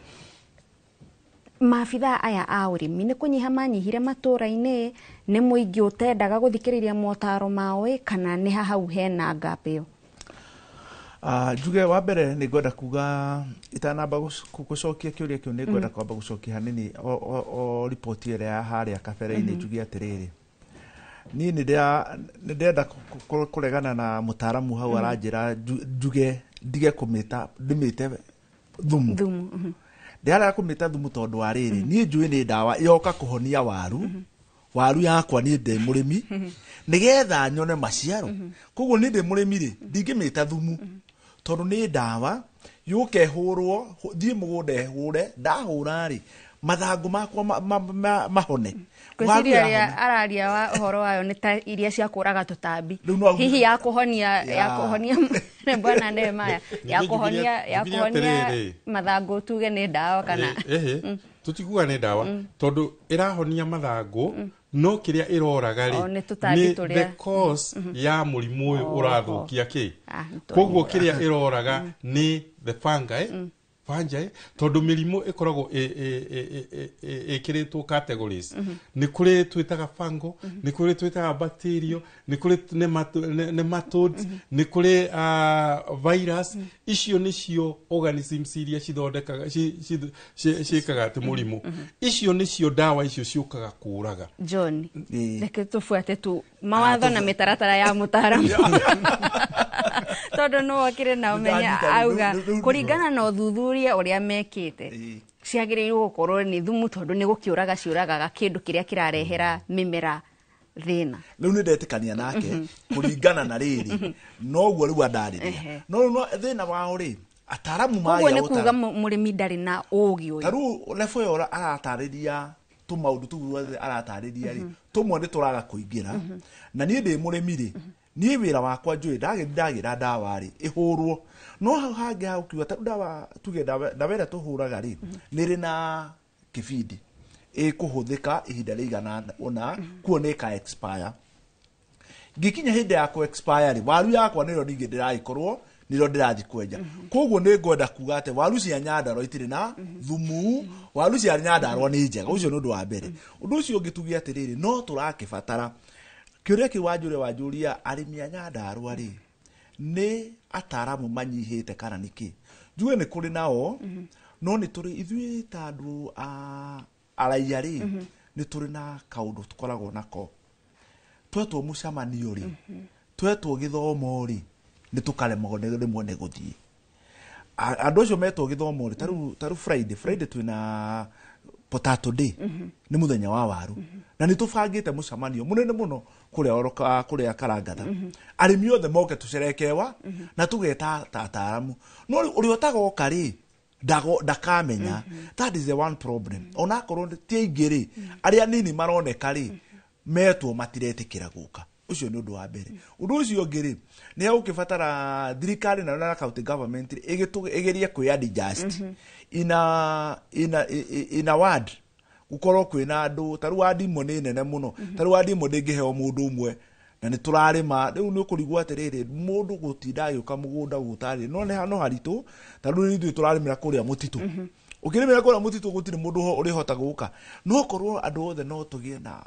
Maabitha aya a ũrĩmi nĩ kũnyiha manyihire matũra-inĩ, nĩ mũingĩ ũtendaga gũthikĩrĩria motaro mao kana nĩ hau hena gap ĩyo? Njuge wa mbere nĩ ngwenda kuga itanamba gũcokia kĩũria kĩu nĩ ngwenda kwamba gũcokia hanini o ripoti ĩrĩa ya harĩa kabere-inĩ njuge atĩrĩrĩ niĩ nĩ ndenda kũregana na mũtaaramu hau aranjĩra njuge ndige ndĩmĩte thumu ndĩarega kũmĩta thumu tondũ wa rĩrĩ niĩ njũĩ nĩ ndawa yoka kũhonia waru yakwa niĩ ndĩ mũrĩmi nĩgetha nyone maciaro koguo niĩ ndĩ mũrĩmi rĩ ndingĩmĩta thumu tondũ nĩ ndawa yũke hũrwo thiĩ mũgũnda hũre ndahũra rĩ mathangũ makwa mahone. Kwĩciria araria wa ũhoro wayo nĩ ta iria cia kũraga tũtambi hihi ya kũhonia Bwana Nehemaya ya kũhonia mathangũ tuge nĩ ndawa kana tutikuga nĩ ndawa tondũ ĩrahonia mathangũ no kĩrĩa ĩroraga rĩ the cause ya mũrimũ ũyũ ũrathũkia kĩ koguo kĩrĩa ĩroraga nĩ the fungi tondũ mĩrimũ ĩkoragwo ĩkĩrĩtwo categories nĩ kũrĩ twĩtaga fungal nĩ kũrĩ twĩtaga bacteria nĩ kũrĩ nematodes nĩ kũrĩ virus icio nĩcio organisms iria cithondekaga ciĩkaga atĩ mũrimũ icio nĩcio ndawa icio ciũkaga kũraga. John, reke tũbuate tu mawatho na mĩtaratara ya mũtaaramu tondũ no okire na ũmenya auga kũringana na ũthuthuria ũrĩa mekĩte ciagĩrĩirwo gũkorwo nĩ thumu tondũ nĩ gũkĩũraga ciũragaga kĩndũ kĩrĩa kĩrarehera mĩmera thĩna. Rĩu nĩ ndetĩkania nake kũringana na rĩrĩ noguo rĩu andarĩria no thĩna wao rĩ ataaramu maria ũguo nĩ kuga mũrĩmi ndarĩ na ũũgĩ ũyũ. Rĩu lebo yo aratarĩria tũmaũndũ tũu aratarĩria rĩ tũmwe nĩ tũraga kũingĩra na niĩ ndĩ mũrĩmi rĩ niĩ wĩra wakwa njũĩ ndagĩra ndawa rĩ ĩhũrwo no hau hangĩ ha gũkiuga ta ndawa tuge ndawa ĩrĩa tũhũraga rĩ nĩrĩ na kĩbindi ĩkũhũthĩka ihinda rĩigana ona kuo nĩ ka expire ngĩkinya hĩndĩ ya ku expire rĩ waru yakwa nĩrĩo ningĩ ndĩragĩkorwo nĩrĩo ndĩrathiĩ kwenja koguo nĩ ngwenda kuga atĩ waru cia Nyandarua itirĩ na thumu waru cia Nyandarua nĩ njega ũcio nĩ ũndũ wa mbere. Ũndũ ũcio ũngĩ tuge atĩrĩrĩ no tũrakĩbatara kĩũria kĩu wanjũria arĩmi a Nyandarua rĩ nĩ ataaramu manyihĩte kana nĩkĩ njuge nĩ kũrĩ nao no nĩ tũrĩ ithuĩ ta andũ a raia rĩ nĩ tũrĩ na kaũndũ tũkoragwo nako twetwo mũcemanio rĩ twetwo gĩthomo rĩ nĩ tũkaremwo rĩmwe nĩ gũthiĩ andũ acio metwo gĩthomo rĩ ta rĩu Friday twĩna potato day nĩ mũthenya wa waru na nĩ tũbangĩte mũcemanio mũnene mũno kũrĩa Karangatha arĩmi othe moke tũcerekewa na tũgeta ataaramu no ũrĩa ũtagoka rĩ ndakamenya that is the one problem ona korwo ti aingĩ rĩ arĩa nini maroneka rĩ metwo matiretĩkĩra gũka ucio ni undu wa mbere undu ucio ngiri ni ukibatara thirikari na county government igerie kwiadjust in a ward gukorwo kwina andu taru ward imwe ni nene muno taru ward imwe ndingiheo mundu umwe na ni turarima riu ni ukurigwa atiriri mundu gutinda agiuka mugunda gutari no haritu taru ni ithu turarimira kuria mutitu ukirimira kuria mutitu gutiri mundu uri hota guka no korwo andu othe no tugie na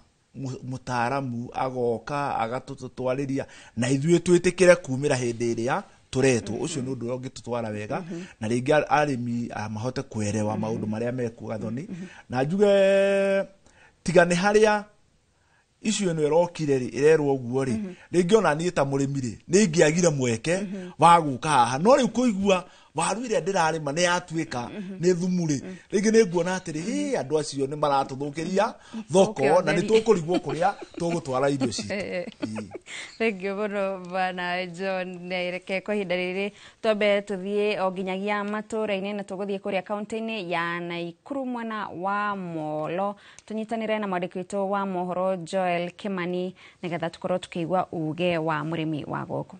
mutaramu agoka agatutwariria na ithuĩ twĩtĩkĩre kumĩra hĩndĩ ĩrĩa turetwo ucio nĩ ũndũ ũrĩa ũngĩtũtwara wega na rĩngĩ arĩmi mahote kwerewa maũndũ marĩa mekuo Gathoni na njuge tiga nĩ harĩa icio ĩno ĩrokire rĩ ĩrerwo ũguo rĩ rĩngĩ ona niĩ ta mũrĩmi rĩ nĩ ingĩagire mweke wa gũka haha no rĩu kũigua waru ĩrĩa ndĩrarĩma nĩ yatuĩka nĩ thumu rĩ rĩngĩ nĩ nguona atĩrĩ andũ acio nĩ maratũthũkĩria thoko na nĩ tũkũrigwo kũrĩa tũgũtwara irio ici. Thank you muno bana John reke kwa ihinda rĩrĩ twambe tũthiĩ o nginyagia matũũra-inĩ na tũgũthiĩ kũrĩa kaunti-inĩ ya Naikuru mwena wa Molo tũnyitanĩre na mwandĩki witũ wa mohoro Joel Kimani nĩgetha tũkorwo tũkĩigua uge wa mũrĩmi wa gũkũ.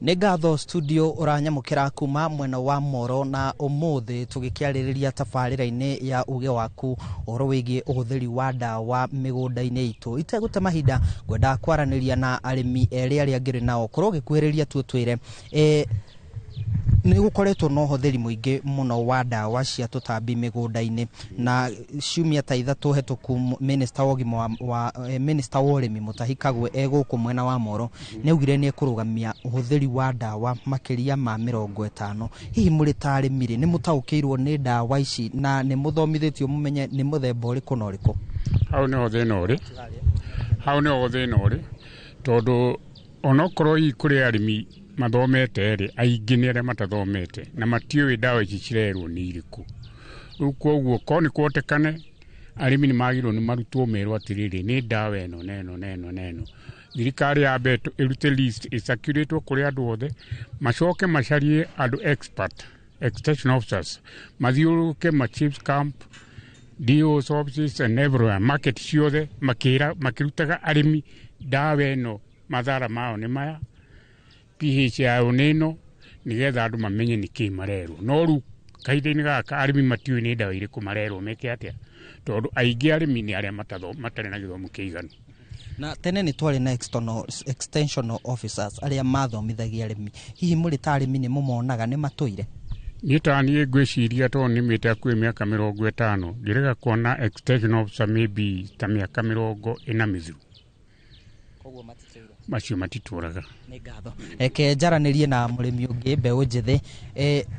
Nĩ ngatho studio ũranyamũkĩra kuma mwena wa Moro na ũmũthĩ tũgĩkĩarĩrĩria tabarĩra-inĩ ya uge waku ũhoro wĩgiĩ ũhũthĩri wa ndawa mĩgũnda-inĩ itũ itegũte mahinda ngwenda kwaranĩria na arĩmi erĩ arĩa ngĩrĩ nao korwo gĩkuhĩrĩria twĩre nĩ gũkoretwo na ũhũthĩri mũingĩ mũno wa ndawa cia tũtambi mĩgũnda-inĩ na ciumia ta ithatũ hetũku minister wa ũrĩmi Mutahi Kagwe egũkũ mwena wa Moro nĩ augire nĩ ekũrũgamia ũhũthĩri wa ndawa makĩria ma 50. Hihi mũrĩ ta arĩmi nĩ mũtaũkĩirwo nĩ ndawa ici na nĩ mũthomithĩtio mũmenye nĩ mũthemba ũrĩkũ na ũrĩkũ? Hau nĩho thĩna ũrĩ tondũ onokorwo hii kũrĩ arĩmi mathomete rĩ aingĩ nĩ arĩa matathomete na matiũĩ ndawa ici cirerwo nĩ irĩkũ. Rĩu koguo ko nĩ kuotekane arĩmi nĩ magĩrĩirwo nĩ marutwo merwo atĩrĩrĩ nĩ ndawa ĩno na ĩno thirikari yambe ĩrute list ĩcakĩrĩtwo kũrĩ andũ othe macoke macarie andũ expert extension officers mathiũrũrũke ma chiefs camp DO's offices and everywhere market ciothe makĩrutaga arĩmi ndawa ĩno mathara mao nĩ maya pH yao nĩno nĩgetha andũ mamenye nĩkĩ marerwo no rĩu kahinda-inĩ gaka arĩmi matiũĩ nĩ ndawa irĩkũ marerwo meke atĩa tondũ aingĩ arĩmi nĩ arĩa matarĩ na gĩthomo kĩiganu. Na tene nĩ twarĩ na extension officers arĩa mathomithagia arĩmi hihi mũrĩ ta arĩmi nĩ mũmonaga nĩ matũire? Niĩ ta niĩ ngwĩciria tondũ nĩmĩte hakuhĩ mĩaka 50 ngĩrega kuona extension officer maybe ta mĩaka 40 mĩthiru. Koguo macio matitũraga. Nĩ ngatho. Reke njaranĩrie na mũrĩmi ũngĩ mbeũ njĩthĩ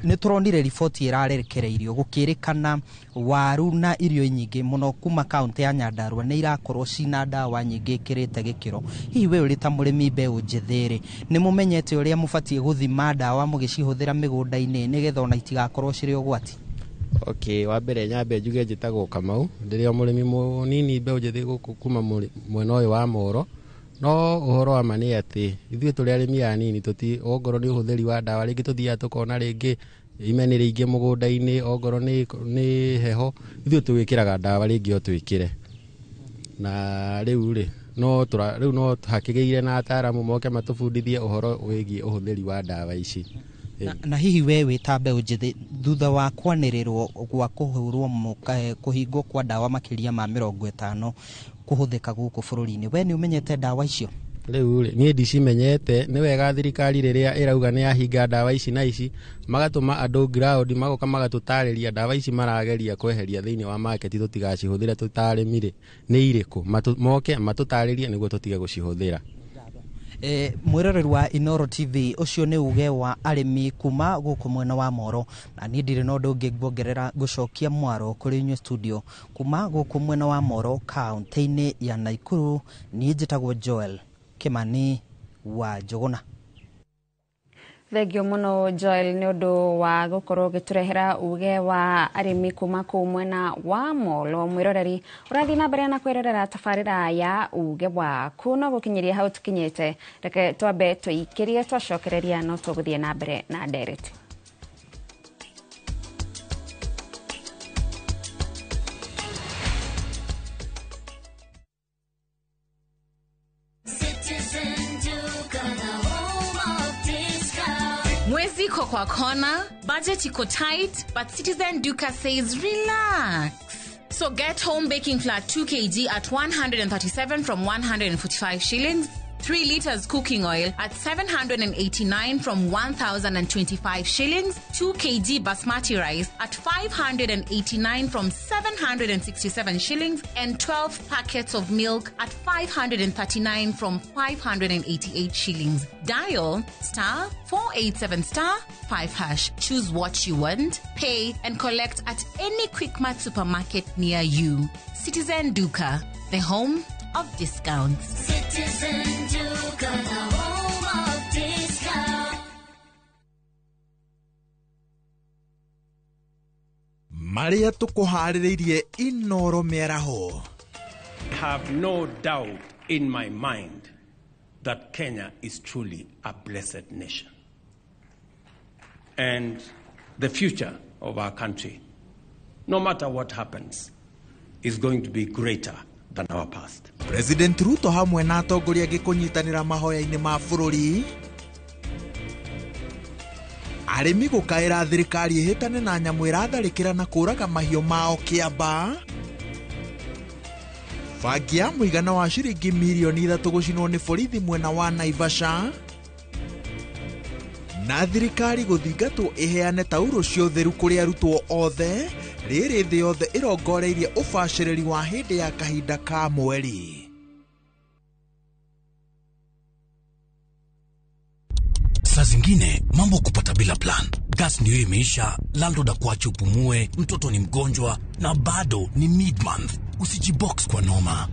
nĩ tũronire riboti ĩrarekereirio gũkĩrĩkana waru na irio nyingĩ mũno kuma kaunti ya Nyandarua nĩ irakorwo cina ndawa nyingĩ ĩkĩrĩte gĩkĩro. Hihi we ũrĩ ta mũrĩmi mbeũ njĩthĩ rĩ nĩ mũmenyete ũrĩa mũbatiĩ gũthima ndawa mũgĩcihũthĩra mĩgũnda-inĩ nĩgetha ona itigakorwo cirĩ ũgwati? Okay, wa mbere nyambe njuge njĩtagwo Kamau ndĩrĩ mũrĩmi mũnini mbeũ njĩthĩ gũkũ kuma mwena ũyũ wa Moro. No ũhoro wa ma nĩ atĩ ithuĩ tũrĩ arĩmi anini ongorwo nĩ ũhũthĩri wa ndawa rĩngĩ tũthiaga tũkona rĩngĩ ime nĩ rĩingĩ mũgũnda-inĩ ongorwo nĩ heho ithuĩ tũgĩkĩraga ndawa rĩngĩ o twĩkĩre na rĩu no hakĩgĩire na ataramu moke matũbundithie ũhoro wĩgiĩ ũhũthĩri wa ndawa ici. Na hihi we wĩ ta mbeũ njĩthĩ thutha wa kwanĩrĩrwo gwa kũhingwo kwa ndawa makĩria ma 50 kũhũthĩka gũkũ bũrũri-inĩ we nĩ ũmenyete ndawa icio? Rĩu niĩ ndicimenyete nĩ wega thirikari rĩrĩa ĩrauga nĩ yahinga ndawa ici na ici magatũma andũ ground magoka magatũtarĩria ndawa ici marageria kweheria thĩinĩ wa market tũtigacihũthĩre tũtarĩmire nĩ irĩkũ moke matũtarĩrie nĩguo tũtige gũcihũthĩra. Mwĩroreri wa Inoro TV ũcio nĩ uge wa arĩmi kuma gũkũ mwena wa Moro na niĩ ndirĩ na ũndũ ũngĩ nguongerera gũcokia mwaro kũrĩ inyuĩ studio kuma gũkũ mwena wa Moro kaunti-inĩ ya Naikuru. Niĩ njĩtagwo Joel Kimani wa Njũgũna. Thengio mũno Joel nĩ ũndũ wa gũkorwo gĩtũrehera uge wa arĩmi kuma kũu mwena wa Molo. Mwĩroreri ũrathiĩ na mbere na kwĩrorera tabarĩra ya uge waku no gũkinyĩria hau tũkinyĩte reke twambe tũikĩrie twacokereria no tũgũthiĩ na mbere na ndereti. iko kwa kona, budget iko tight, but Citizen Duka says relax. So get home baking flour 2 kg at 137 from 145 shillings. 3 liters cooking oil at 789 from 1,025 shillings. 2 kg basmati rice at 589 from 767 shillings. And 12 packets of milk at 539 from 588 shillings. Dial *487*5#. Choose what you want, pay, and collect at any Quickmart supermarket near you. Citizen Duka, the home of discounts. Citizen Duka, the home of discounts. Maria tukuhaririirie Inoro Miaraho. I have no doubt in my mind that Kenya is truly a blessed nation. And the future of our country, no matter what happens, is going to be greater than our past. President Ruto hamwe na atongoria gikunyitanira mahoya-ini ma bururi. Arimi gukaira thirikari ihitane na nyamu iratharikira na kuraga mahio mao Kiamba. Bangi ya muigana wa ciringi milioni 3 gucinwo ni borithi mwena wa Naivasha. Na thirikari guthingatwo iheane tauro cia utheru kuri arutwo othe. Riri thi yothe irongoreirie ubaciriri wa hindi ya kahinda ka mweri. Saa zingine mambo kupata bila plan. Gas ndio imeisha, landlord akuache upumue, mtoto ni mgonjwa na bado ni mid-month. Usijibox kwa noma.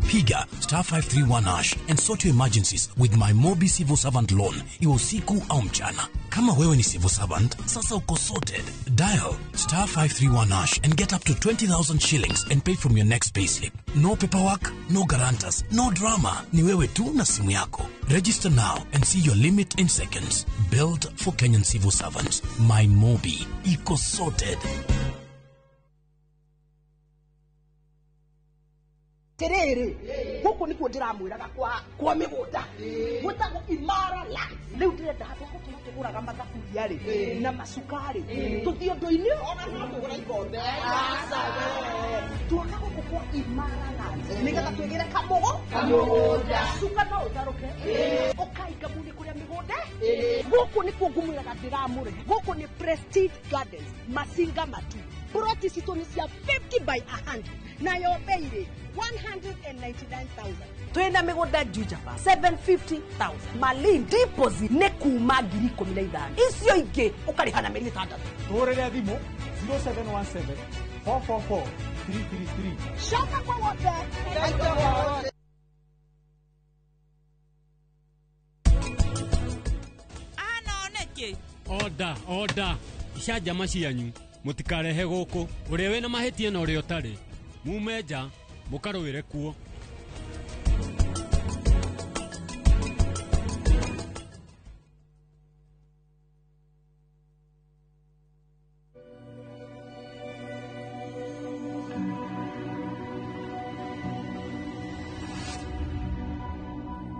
Piga *531# and sort your emergencies with my Mobi Civil Servant Loan, iwe usiku au mchana. Kama wewe ni civil servant, sasa uko sorted. Dial *531# and get up to 20,000 shillings and pay from your next payslip. No paperwork, no guarantors, no drama. Ni wewe tu na simu yako. Register now and see your limit in seconds. Built for Kenyan civil servants. My Mobi, iko sorted. Terere guku nikuo ndiramwiraga kwa migunda gutagwo Imara Land riu ndirenda handu guku tuguraga mathaburi ari na macukari tuthio ndoini ona no tugura ikombe tuaka guku kwa Imara Land nigetha twigire kamugunda cuka no utaruke ukaiga muni kuria migunda guku nikuo ngumwiraga ndiramure guku ni Prestige Gardens Masinga Matu Buroti situni cia 50 by 100 na yo beire 199,000. Twenda migunda Juja 750,000. Malin deposit ne kuma 15,000. Icio ingi ukarihana meri 6. Torere thimo 0717 444 333. Shaka kwa wote. Anoneke. Oda. Ishaja macianyu. Mutikarehe guku. Uria wena mahitie na uria utari. Mumeja mukarwire kuo.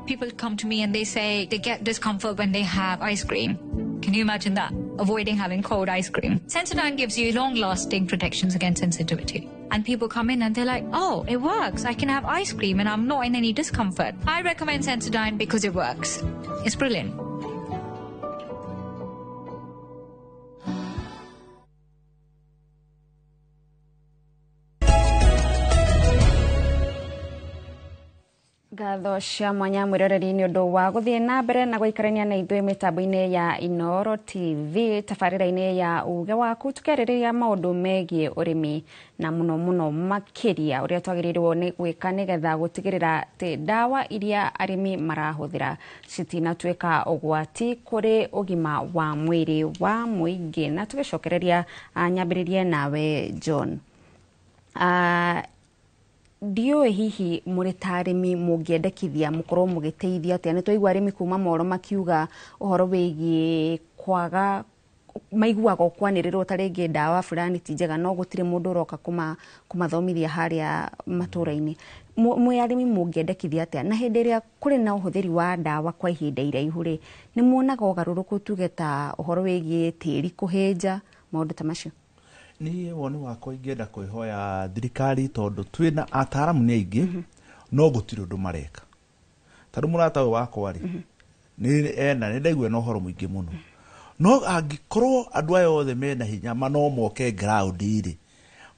People come to me and they say they get discomfort when they have ice cream. Can you imagine that? Avoiding having cold ice cream. Sensodyne gives you long-lasting protections against sensitivity. And people come in and they're like, oh, it works. I can have ice cream and I'm not in any discomfort. I recommend Sensodyne because it works. It's brilliant. Ngatho cia mwanya mwiroreri ni undu wa guthie na mbere na guikarania na ithui mitambo-ini ya Inoro TV tabarira-ini ya uge waku tukereriria maundu megie urimi na muno makiria uria twagirirwo ni gwika nigetha gutigirira ti dawa iria arimi marahuthira citinatuika ugwati kuri ugima wa mwiri wa muingi na tugicokereria nyambiririe nawe John. Dio hihi muretarimi mugiendekithia mukorwo mugiteithia ati ni twaigwa arimi kuma moro makiuga uhoro wigi kwaga maiguaga kwanĩrĩrwo ta rĩngĩ ndawa fulani ti njega no gũtirĩ mũndũ ũroka kumathomithia harĩa matũra-inĩ mwĩ arĩmi mũngĩendekithia atĩa na hĩndĩ ĩrĩa kũrĩ na ũhũthĩri wa ndawa kwa ihinda iraihu rĩ nĩ muonaga ũgarũrũku tuge ta ũhoro wĩgiĩ tĩri kũhĩnja maũndũ ta macio niĩ woni wakwa ingĩenda kwĩhoya thirikari tondũ twĩna ataaramu nĩ aingĩ no gũtirĩ ũndũ mareka tondũ mũrata ũyũ wakwa rĩ nĩ ndaigua na ũhoro mũingĩ mũno no angĩkorwo andũ aya othe mena hinya no moke ground rĩ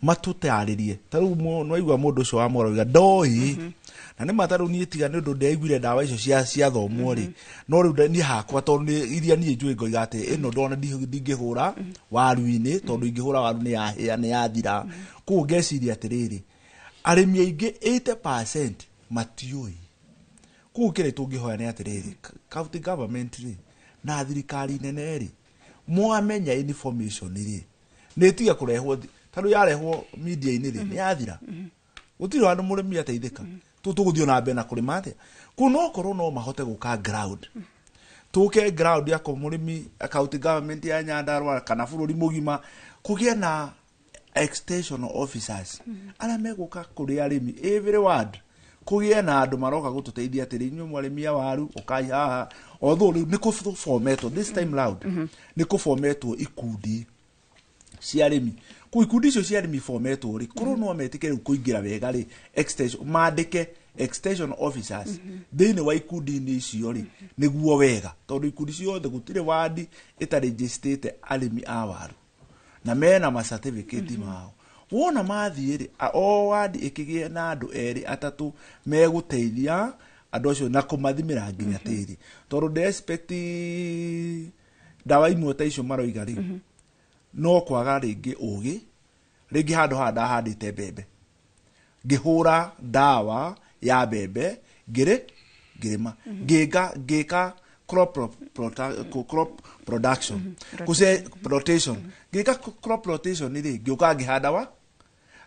matũtarĩrie tarĩu nwaigua mũndũ ũcio wa Moroiga ndoĩ na nĩ matarũ niĩ tiga nĩ ũndũ ndaiguire ndawa icio cia thomwo rĩ no rĩu niĩ hakwa tondũ iria niĩ njũĩ ngoiga atĩ ĩno ndona ndingĩhũra waru-inĩ tondũ ingĩhũra waru nĩ yahĩa nĩ yathira koguo ngeciria atĩrĩrĩ arĩmi aingĩ 80% matiũĩ koguo kĩrĩa tũngĩhoya nĩ atĩrĩrĩ county government rĩ na thirikari nene rĩ mwamenya information rĩ nĩ tiga kũrehwo tondũ yarehwo media-inĩ rĩ nĩ yathira gũtirĩ handũ mũrĩmi ateithĩka tũgũthiĩ na mbere na kũrĩma atĩa kũu no korwo no mahote gũka ground tũke ground ya mũrĩmi county government ya Nyandarua kana bũrũri mũgima kũgĩa na extension officers arĩa megũka kũrĩ arĩmi every ward kũgĩa na andũ maroka gũtũteithia atĩrĩ inyuĩ mwarĩmia waru ũkai haha although nĩ kũformetwo this time round nĩ kũformetwo ikundi cia arĩmi kũ ikundi icio cia arĩmi formetwo rĩ korwo no metĩke rĩu kũingĩra wega rĩ extension mandĩke extension officers thĩinĩ wa ikundi-inĩ icio rĩ nĩguo wega tondũ ikundi ciothe gũtirĩ wadi ĩtarĩgĩstĩte arĩmi a waru na mena ma certificate mao wona mathiĩ rĩ o wadi ĩkĩgĩe na andũ erĩ atatũ megũteithia andũ acio na kũmathimĩra nginya tĩri tondũ ndĩ expect ndawa imwe ta icio maroiga rĩ no kwaga rĩngĩ ũgĩ rĩngĩ handũ handĩte mbembe ngĩhũra ndawa ya mbembe ngĩrĩma ngĩka crop production rotation ngĩka crop rotation rĩ ngĩũka ngĩhanda wa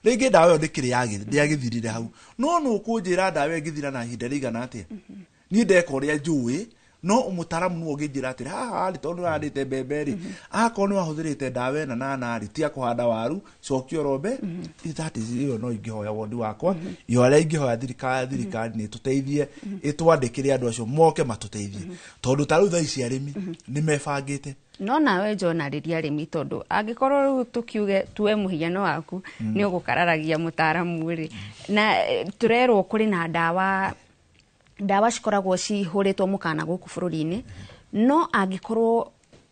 rĩngĩ ndawa ĩyo ndĩagĩthirire hau no ũkũnjĩra ndawa ĩgĩthira na ihinda rĩigana atĩa niĩ ndeka ũrĩa njũĩ no mũtaramu nĩ ũgĩnjĩra atĩ haha rĩ tondũ handĩte mbembe rĩ akorwo nĩ wahũthĩrĩte ndawa ĩna nana rĩ tia kũhanda waru cokio rombe ĩyo no ingĩhoya wondi wakwa yo arĩa ingĩhoya thirikari nĩ tũteithie ĩtwandĩkĩre andũ acio moke matũteithie tondũ tarĩu thaa ici arĩmi nĩ mebangĩte no nawe njonarĩria arĩmi tondũ angĩkorwo rĩu tũkiuge tuwe mũhiano waku nĩ ũgũkararagia mũtaramu rĩ na tũrerwo kũrĩ na ndawa cikoragwo cihũrĩtwo mũkana gũkũ bũrũri-inĩ no angĩkorwo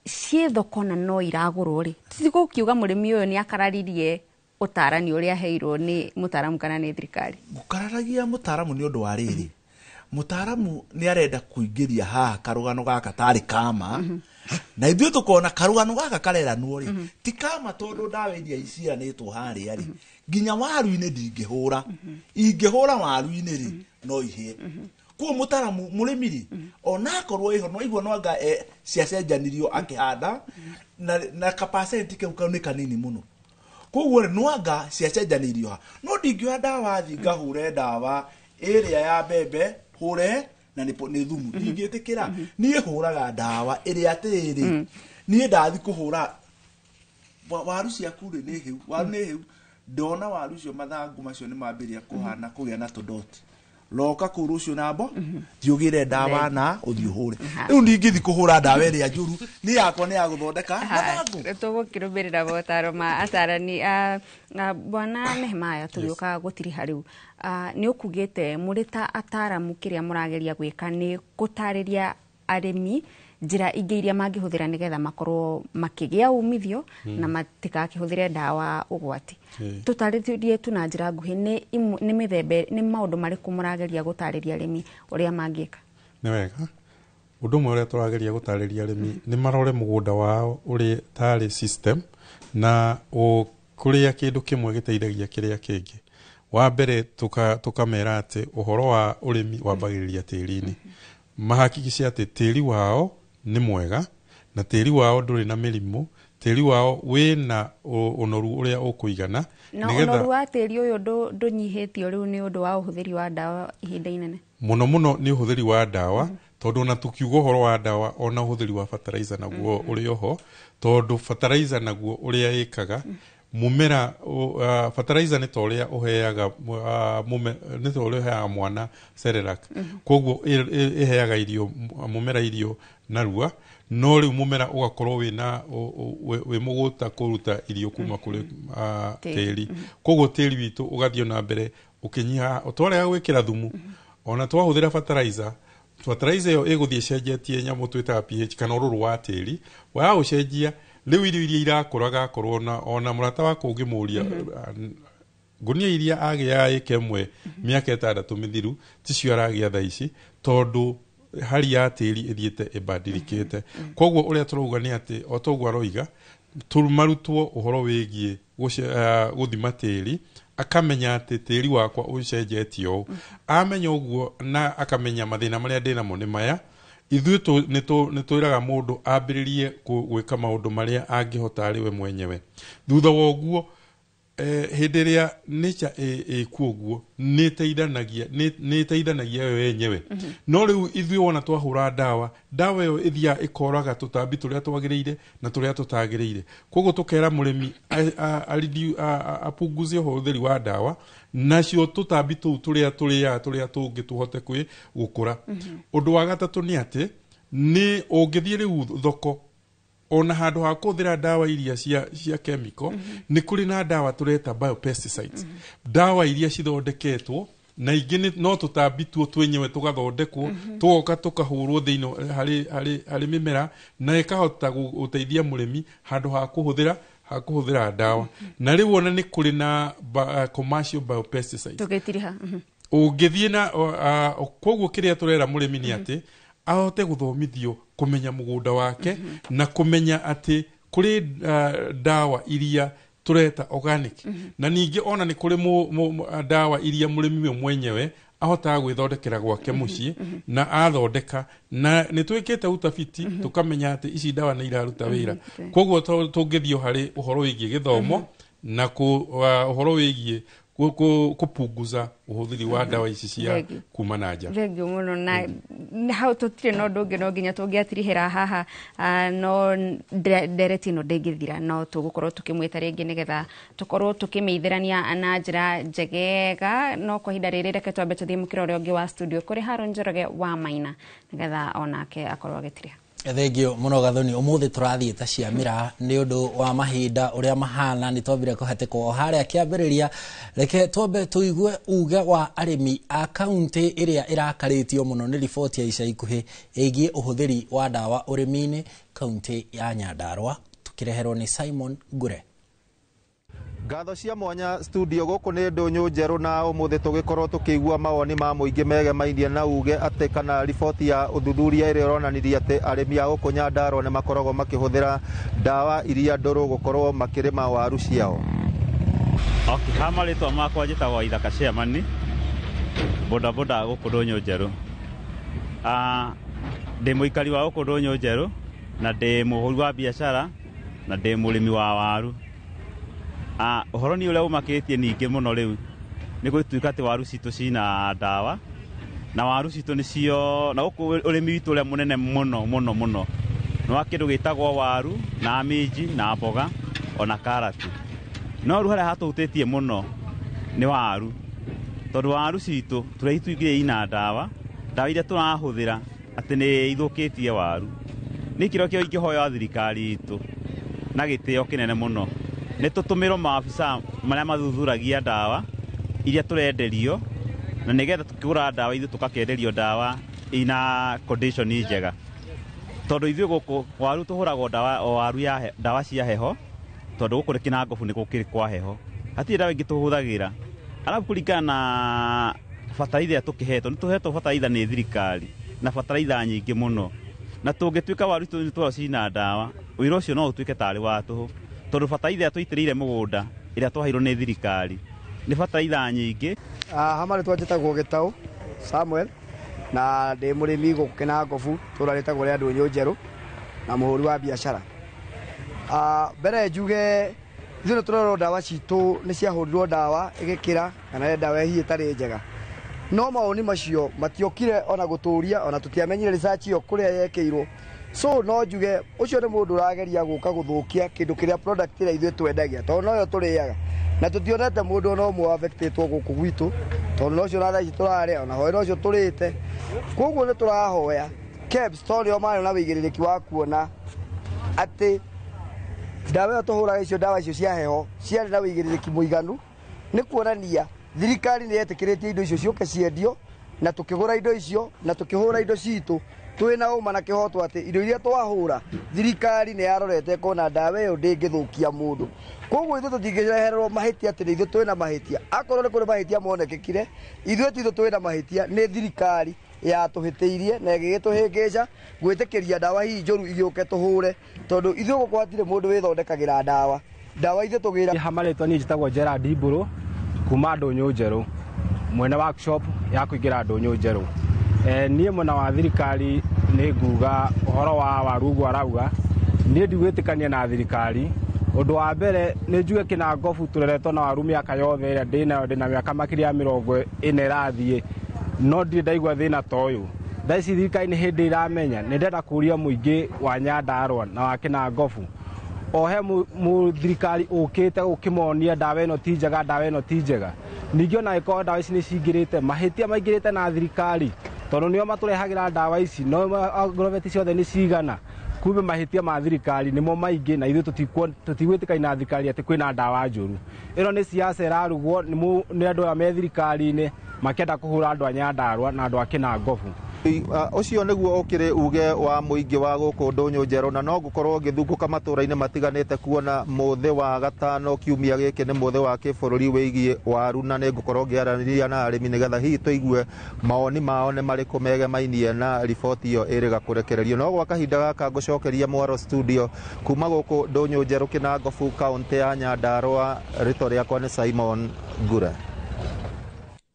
ciĩ thoko na no iragũrwo rĩ tigũkiuga mũrĩmi ũyũ nĩ akararirie ũtarani ũrĩa aheirwo nĩ mũtaramu kana nĩ thirikari gũkararagia mũtaramu nĩ ũndũ wa rĩrĩ mũtaramu nĩ arenda kũingĩria haha karũgano gaka tarĩ kama na ithuĩ tũkona karũgano gaka kareranwo rĩ ti kama tondũ ndawa iria iciaranĩtwo harĩa rĩ nginya waru-inĩ ndingĩhũra ingĩhũra waru-inĩ rĩ no ihĩe kuo mũtaramu mũrĩmi rĩ ona akorwo iho no igua no anga ciacenjanirio akĩhanda na capacity kĩu nĩ kanini mũno koguo rĩ no anga ciacenjanirio no ndingĩoya ndawa thi ngahũre ndawa ĩrĩa ya mbembe hũre na nĩ thumu ndingĩtĩkĩra niĩ hũraga ndawa ĩrĩa atĩrĩ niĩ ndathi kũhũra waru ciaku rĩ nĩ hĩu waru nĩ hĩu ndona waru icio mathangũ macio nĩ mambĩrĩria kũhana kũgĩa na tũndoti loka kũ rũciũ nabo thiũgĩre ndawa na ũthiĩ ũhũre rĩu ndingĩthi kũhũra ndawa ĩrĩa njũru nĩ yakwa nĩ ya gũthondeka mathangũ tũgũkĩrũmĩrĩra motaro ma atarani bwana Nehemaya tũgĩũka gũtiriha rĩu nĩ ũkugĩte mũrĩ ta ataramu kĩrĩa mũrageria gwĩka nĩ gũtarĩria arĩmi njĩra ingĩ iria mangĩhũthĩra nĩgetha makorwo makĩgĩa umithio na matigakĩhũthĩre ndawa ũgwati tũtarĩrie tu na njĩra nguhĩ nĩ mĩthemba nĩ maũndũ marĩkũ mũrageria gũtarĩria arĩmi ũrĩa mangĩka nĩ wega ũndũ ũmwe ũrĩa tũrageria gũtarĩria arĩmi nĩ marore mũgũnda wao ũrĩ tarĩ system na kũrĩa kĩndũ kĩmwe gĩteithagia kĩrĩa kĩngĩ wa mbere tũkamera atĩ ũhoro wa ũrĩmi wambagĩrĩria tĩri-inĩ mahakikice atĩ tĩri wao nĩ mwega na tĩri wao ndũrĩ na mĩrimũ tĩri wao wĩna ũnoru ũrĩa ũkũigana na ũnoru wa tĩri ũyũ ndũnyihĩtio rĩu nĩ ũndũ wa ũhũthĩri wa ndawa ihinda inene mũno nĩ ũhũthĩri wa ndawa tondu na tukiuga horo wa dawa ona uhuthiri wa fertilizer naguo uri oho tondu fertilizer naguo uria ikaga mumera fertilizer ni toria uheaga ni toria uheaga mwana Cerelac koguo iheaga irio mumera irio narua no riu mumera ugakorwo wina we muguta kuruta irio kuma kuri tiri koguo tiri witu ugathio na mbere ukinyiha utwara gwikira thumu ona twahuthira fertilizer yo iguthie cenjetie nyamu twitaga pH kana ururu wa tiri wa ucenjia riu irio iria irakuraga korwo ona murata wako ungimuria gunia iria agia ikemwe miaka 6 mithiru ticio aragia tha ici tondu hali ya tiri ithiete ibadilike koguo uria turuga ni ati otogwa roiga tumarutwo uhoro wigie guthima tiri akamenya ati tiri wakwa ucenjetio amenya uguo na akamenya mathina maria ndina mo ni maya ithuĩ nitwiraga mundu ambiririe gwika maundu maria angihota ariwe mwenyewe thutha wa uguo hindi ria nature kuoguo niteithanagia yo yenyewe no riu ithuĩ wona twahura dawa yo ithia ikoraga tutambi turia twagiriire na turia tutagiriire koguo tukera murimi apunguzie uhuthiri wa dawa nacio tutambi tu turia tungi tuhote gukura undu wa gatatu ni ati ni ungithie riu thoko ona handu ha kuthira dawa iria cia chemical ni kuri na dawa tureta biopesticides dawa iria cithondeketwo na ingĩ no tutambi tuo twenyewe tugathondekwo tugoka tukahurwo thiino hari mimera na ikahota guteithia murimi handu ha kuhuthira dawa na riu ona ni kuri na commercial biopesticides tugitiriha ungithie na koguo kiria turera murimi ni ati ahote guthomithio kumenya mugunda wake na kumenya ati kuri dawa iria tureta organic na ningi ona ni kuri dawa iria murimi mwenyewe ahota gwithondekera gwake mucii na athondeka na nitwikite utafiti tukamenya ati ici dawa ni iraruta wira koguo tungithio hari uhoro wigie githomo na uhoro wigie kupunguza uhuthiri wa dawa ici cia kuma na nja thengio muno na hau tutire no ndungi no nginya tungiatirihira haha no ndereti no ndengithira no tugukorwo tukimwita ringi nigetha tukorwo tukimeithirania na njira njegega no kwa hinda riri reke twambe tuthie mukiro uria ungi wa studio kuri Haron Njoroge wa Maina nigetha onake akorwo agitiriha thengio muno gathoni umuthi turathie ta ciamira ni undu wa mahinda uria mahana ni twambire kuhatikwo haria kiambiriria reke twambe tuigue uge wa arimi a county iria irakaritio muno ni report ya ica ikuhi igie uhuthiri wa dawa urimini county ya Nyandarua tukireherwo ni Simon Gure. Ngatho cia mwanya studio guku ni ndunyu njeru na umuthi tugikorwo tukigua mawoni ma muingi megemainie na uge ati kana riboti ya uthuthuria iria ironanirie ati arimi a guku Nyandarua ni makoragwo makihuthira dawa iria nduru gukorwo makirima waru ciao. Kama ritwa makwa njitagwo Ithaka Chairman boda guku ndunyu njeru. Ndi muikari wa guku ndunyu njeru na ndi muhuri wa biashara na ndi murimi wa waru. Uhoro ni uria umakitie ningi muno riu ni gwituika ati waru citu cina dawa na waru citu nicio na guku urimi witu uria munene muno no akindu gitagwo waru na minji na mboga ona karati no ru haria hatutitie muno ni waru tondu waru citu tureituigire ina dawa iria turahuthira ati ni ithukitie waru ni kiro kio ingihoya thirikari itu na gitio kinene muno ni tutumiro maafisa maria mathuthuragia dawa iria turenderio na nigetha tukigura dawa ithu tukakenderio dawa ina condition njega tondu ithu guku waru tuhuragwo dawa o waru ya dawa cia heho tondu guku rikina ngofu ni gukiri kwa heho hati dawa ingi tuhuthagira alafu kuringana na fatalitha tukihetwo ni tuhetwo fatalitha ni thirikari na fatalitha nyingi muno na tungituika waru tu twa cina dawa wira ucio no utuike tari wa tuhu tondu fatalitha tuitirire mugunda iria twahairwo ni thirikari ni fatalitha nyingi. Hamari twajitagwo Gitau Samuel na ndi murimi gukina ngofu turaritagwo ria ndunyu njeru na muhuri wa biashara. Mbere njuge ithuĩ turorwo dawa citu ni ciahurirwo dawa igikira kana dawa hiĩ tari njega no maoni macio matiokire ona guturia ona tutiamenyire research iyo kuria yekeirwo so no njuge ucio ni mundu urageria guka guthukia kindu kiria product ira ithuĩ twendagia tondu noyo turiaga na tutionete mundu no mwe affectetwo guku gwitu tondu nocio na thaici turaria ona hoyo nocio turite koguo ni turahoya KEBS tondu yo mari na wigĩrĩrĩki wa kuona ati dawa ĩyo tũhũraga icio dawa icio cia heho ciarĩ na wĩigĩrĩrĩki mũiganu nĩ kuonania thirikari nĩ yetĩkĩrĩtie indo icio ciũke ciendio na tũkĩgũra indo icio na tũkĩhũra indo citũ twĩna ũma na kĩhoto atĩ indo iria twahũra thirikari nĩ yarorete kona dawa ĩyo ndĩngĩthũkia mũndũ koguo ithuĩ tũtingĩrehererwo mahĩtia atĩ ithuĩ twĩna mahĩtia akorwo nĩ kũrĩ mahĩtia monekekire ithuĩ titũ twĩna mahĩtia nĩ thirikari ya tuhĩtĩirie na ĩgĩgĩtũhĩngĩca gwĩtĩkĩria dawa hihi njũru igĩũke tũhũre tondu ithuĩ gũkũ hatirĩ mũndũ wĩthondekagĩra dawa ithuĩ tũgĩra hamarĩtwo niĩ njĩtagwo Gerard Mbũrũ kuma Ndũnyũ Njerũ mwene workshop ya kũingĩra Ndũnyũ Njerũ niĩ mwena wa thirikari nĩ nguga ũhoro wa waru ũguo arauga niĩ ndigwĩtĩkania na thirikari ũndũ wa mbere nĩ njuge Kĩnangobu tũreretwo na waru mĩaka yothe ĩrĩa ndĩnayo ndĩna mĩaka makĩria 40 ĩrathiĩ no ndirĩ ndaigua thĩna ta ũyũ thaa ici thirikari nĩ hĩndĩ iramenya nĩ ndĩrenda kũria mũingĩ wa Nyandarua na wa Kĩnangobu ohe thirikari ũkĩte ũkĩmonia dawa ĩno ti njega dawa ĩno ti njega ningĩ ona ĩkorwo dawa ici nĩ cingĩrĩte mahĩtia maingĩrĩte na thirikari tondũ nĩo matũrehagĩra dawa ici no agrovet ciothe nĩ cigana kumbe mahĩtia ma thirikari nĩmo maingĩ na ithuĩ tũtigwĩtĩkania na thirikari atĩ kwĩna dawa njũru ĩno nĩ siasa ĩrarugwo nĩ andũ aya me thirikari-inĩ makĩenda kũhũra andũ a Nyandarua na andũ a Kĩnangobu ucio nĩguo ũkĩrĩ uge wa mũingĩ wa gũkũ Ndũnyũ Njerũ na no gũkorwo gĩthungũka matũra-inĩ matiganĩte kuona mũthĩ wa gatano kiumia gĩkĩ nĩ mũthĩ wa kĩbũrũri wĩgiĩ waru na nĩ ngũkorwo ngĩaranĩria na arĩmi nĩgetha hihi tũigue mawoni mao nĩ marĩkũ megemainie na riboti ĩyo ĩrĩga kũrekererio no gwa kahinda gaka ngũcokeria Mwaro studio kuma gũkũ Ndũnyũ Njerũ Kĩnangobu kaũntĩ ya Nyandarua rĩtwa rĩakwa nĩ Simon Ngure.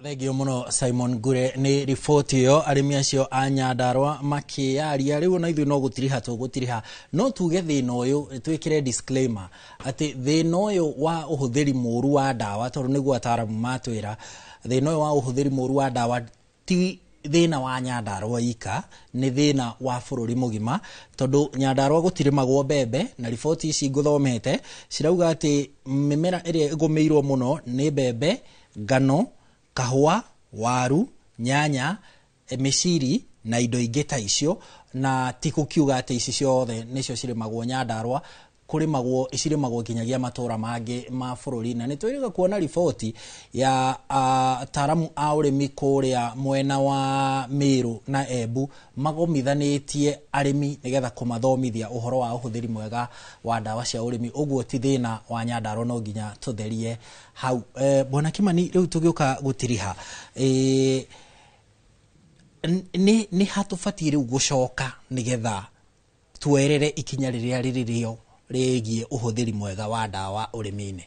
Thengio muno Simon Ngure nĩ riboti ĩyo arĩmi acio a Nyandarua makĩaria rĩu na ithuĩ no gũtiriha no tuge thĩna ũyũ twĩkĩre disclaimer atĩ thĩna ũyũ wa ũhũthĩri mũru wa dawa tondũ nĩguo ataaramu matwĩra thĩna ũyũ wa ũhũthĩri mũru wa dawa ti thĩna wa Nyandarua ika nĩ thĩna wa bũrũri mũgima tondũ Nyandarua gũtirĩmagwo mbembe na riboti ici ngũthomete cirauga atĩ mĩmera ĩrĩa ĩgũmĩirwo mũno nĩ mbembe ngano kahua waru nyanya mĩciri na indo ingĩ ta icio na ti gũkiuga atĩ ici ciothe nĩcio cirĩmagwo Nyandarua cirĩmagwo nginyagia matũra mangĩ ma bũrũri na nĩtwĩrĩga kuona riboti ya ataaramu a ũrĩmi kũrĩa mwena wa Meru na Embu magomithanĩtie arĩmi nĩgetha kũmathomithia ũhoro wa ũhũthĩri mwega wa dawa cia ũrĩmi ũguo ti thĩna wa Nyandarua no nginya tũtherie hau Bwana Kimani rĩu tũgĩũka gũtiriha nĩ hatũbatiĩ rĩu gũcoka nĩgetha tuerere ikinya rĩrĩa rĩrĩrĩo rĩgiĩ ũhũthĩri mwega wa dawa ũrĩmi-inĩ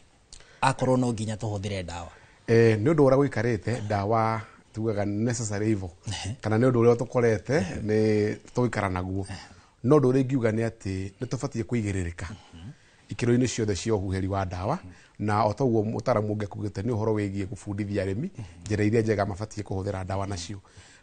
akorwo no nginya tũhũthĩre dawa nĩ ũndũ ũrĩa gũikarĩte dawa tugaga necessary evil kana nĩ ũndũ ũrĩa tũkorete nĩ tũgĩkara naguo no ũndũ ũrĩa ingiuga nĩ atĩ nĩ tũbatiĩ kũigĩrĩrĩka ikĩro-inĩ ciothe cia ũhuhĩri wa dawa na o toguo mũtaaramu ũngĩ akugĩte nĩ ũhoro wĩgiĩ gũbundithia arĩmi njĩra iria njega mabatiĩ kũhũthĩra dawa nacio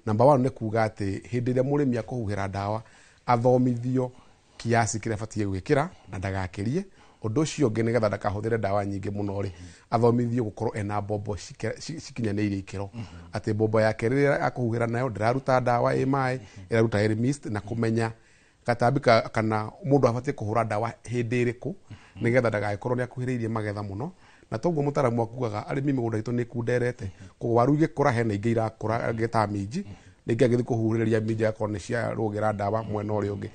number 1 nĩ kuga atĩ hĩndĩ ĩrĩa mũrĩmi akũhuhĩra dawa athomithio kiasi kĩrĩa batiĩ gwĩkĩra na ndagakĩrie ũndũ ũcio ũngĩ nĩgetha ndakahũthĩre dawa nyingĩ mũno rĩ athomithio gũkorwo ena mbombo cikinyanĩirie ikĩro atĩ mbombo yake rĩrĩa akũhuhĩra nayo ndĩraruta dawa ĩ maĩ ĩraruta air mist na kũmenya gatambi kana mũndũ abatiĩ kũhũra dawa hĩndĩ ĩrĩkũ nĩgetha ndagagĩkorwo nĩ akuhĩrĩirie magetha mũno na toguo mũtaaramu akugaga arĩmi mĩgũnda itũ nĩ kunderete koguo waru igĩkũra hena ingĩ irakũra gĩta minji nĩngĩ agĩthiĩ kũhuhĩrĩria minji akorwo nĩ cia rũgĩra dawa mwena ũrĩa ũngĩ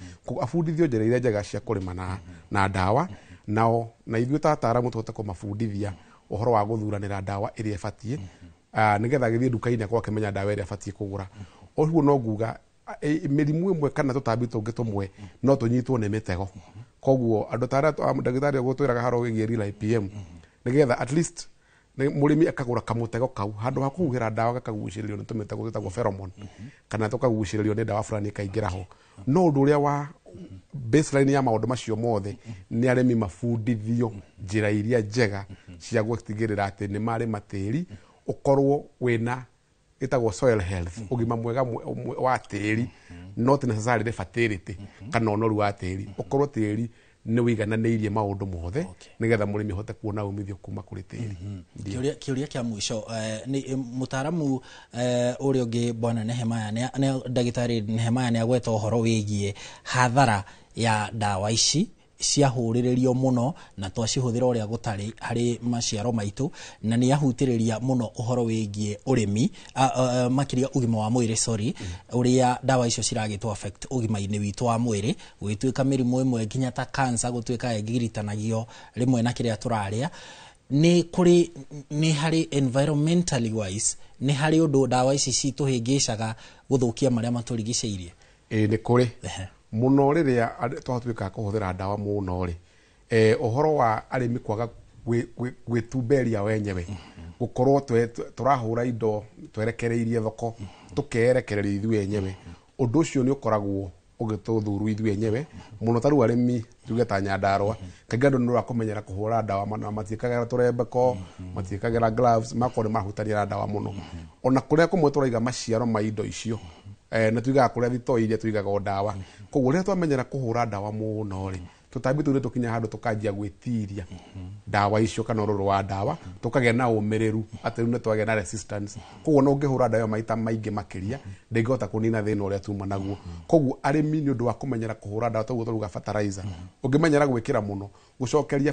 abundithio njĩra iria njega cia kũrĩma na dawa nao na ithuĩ ta ataaramu tũhote kũmabundithia ũhoro wa gũthuranĩra dawa ĩrĩa ĩbatiĩ nĩgetha agĩthiĩ nduka-inĩ akorwo akĩmenya dawa ĩrĩa abatiĩ kũgũra ũguo no nguga mĩrimũ ĩmwe kana tũtambi tũngĩ tũmwe no tũnyitwo nĩ mĩtego koguo andũ ta arĩa ndagĩtarĩ gũtwĩraga haro wĩgiĩ Real IPM nĩgetha at least mũrĩmi akagũra kamũtego kau handũ ha kũhuhĩra dawa gakagucĩrĩrio nĩ tũmĩtego twĩtagwo pheromone kana tũkagucĩrĩrio nĩ dawa fulani ĩkaingĩra ho no ũndũ ũrĩa wa baseline ya maũndũ macio mothe nĩ arĩmi mabundithio njĩra iria njega cia gũtigĩrĩra atĩ nĩ marĩma tĩri ũkorwo wĩna itagwo soil health ugima mwega wa tĩri not necessarily fertility kana ũnoru wa tĩri ũkorwo tĩri nĩ wigananĩirie maũndũ mothe nigetha mũrĩmi ahote kuona umithio kuma kũrĩ tĩri. Kĩũria kĩa mũico nĩ mũtaaramu ũrĩa ũngĩ bwana Nehemaya ndagĩtarĩ Nehemaya nĩ agweta ũhoro wĩgiĩ hathara ya ndawa ici ciahũrĩrĩrio mũno na twacihũthĩra ũrĩa gũtarĩ harĩ maciaro maitũ na nĩ ahutĩrĩria mũno ũhoro wĩgiĩ ũrĩmi makĩria ũgima wa mwĩrĩ ũrĩa ndawa icio ciragĩtwo affect ũgima-inĩ witũ wa mwĩrĩ gũgĩtuĩka mĩrimũ ĩmwe nginya ta cancer gũtuĩka ĩngiritanagio rĩmwe na kĩrĩa tũrarĩa nĩ harĩ environmentally wise nĩ harĩ ũndũ ndawa ici citũhĩngĩcaga gũthũkia marĩa matũrigicĩirie. Nĩ kũrĩ muno riria twatuika kuhuthira ndawa muno ri uhoro wa arimi kwaga gwitumberia wenyewe gukorwo turahura indo twerekereirie thoko tukerekereria ithuĩ enyewe undu ucio ni ukoragwo ugituthuru ithuĩ enyewe muno taru arimi tuge ta Nyandarua kaingĩ andũ nĩ kũmenyera kuhura ndawa matiĩkagĩra tũrembeko matiĩkagĩra gloves makore mahutania ndawa muno ona kuria kumwe turaiga maciaro ma indo icio na tuigaga kuria thito iria tuigaga ndawa koguo rĩrĩa twamenyera kuhura ndawa muno ri tutambi tu tukinya handu tukanjia gwitiria ndawa icio kana ũrũrũ wa ndawa tukagĩa na ũmĩrĩru atĩ rĩu nĩ twagĩa na resistance koguo no ũngĩhũra ndawa maita maingĩ makĩria ndĩngĩhota kũnina thĩna ũrĩa tuma naguo koguo arĩmi nĩ ũndũ wa kũmenyera kũhũra ndawa toguo tũruga fertilizer ũngĩmenyera gwĩkĩra mũno gũcokeria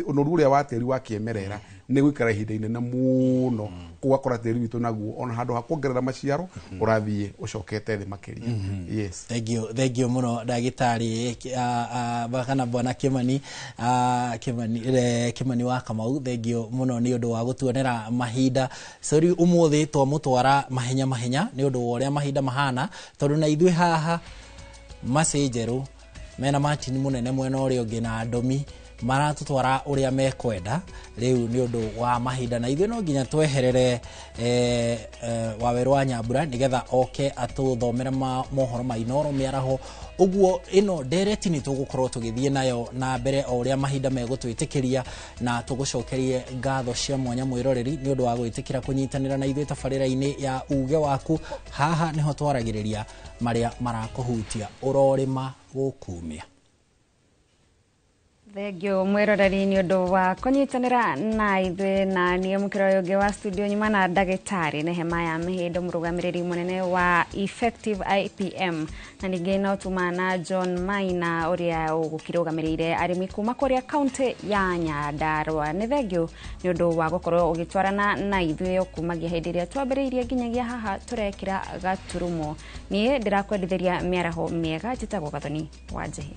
ũnoru ũrĩa wa tĩri wa kĩemerera nĩ gũikara ihinda inene mũno kũgakora tĩri witũ naguo ona handũ ha kuongerera maciaro ũrathiĩ ũcokete thĩ makĩria. Yes, thank you mũno ndagĩtarĩ kana bwana Kimani wa Kamau, thank you mũno nĩ ũndũ wa gũtuonera mahinda sorry ũmũthĩ twamũtwara mahenya nĩ ũndũ wa ũrĩa mahinda mahana tondũ na ithuĩ haha macenjerũ mena matini munene mwena ũrĩa ũngĩ na ndomi maratutwara ũrĩa mekwenda rĩu nĩ ũndũ wa mahinda na ithuĩ no nginya tweherere Waweru wa Nyambura nigetha oke atũthomere mohoro ma Inooro mĩaraho ũguo ĩno ndereti nĩ tũgũkorwo tũgĩthiĩ nayo na mbere o ũrĩa mahinda megũtwĩtĩkĩria na tũgũcokerie ngatho cia mwanya mwĩroreri nĩ ũndũ wa gwĩtĩkĩra kũnyitanĩra na ithuĩ tabarĩra-inĩ ya uge waku haha nĩho twaragĩrĩria marĩa marakũhutia ũrorĩma gũkumia. Thegio mwĩroreri nĩ ũndũ wa kũnyitanĩra na ithuĩ na niĩ mũkĩra ũngĩ wa studio nyuma na ndagĩtarĩ Nehemaya Mĩhĩndo mũrũgamĩrĩri mũnene wa Effective IPM na ningĩ no tuma na John Maina ũrĩa ũgũkĩrũgamĩrĩire arĩmi kuma kũrĩa kaunti ya Nyandarua. Nĩ thegio nĩ ũndũ wa gũkorwo ũgĩtwarana na ithuĩ kumagia hĩndĩ ĩrĩa twambĩrĩirie nginyagia haha tũrekĩra gaturumo. Niĩ ndĩrakwendithĩria mĩaraho mĩega njĩtagwo Gathoni wa Njehi.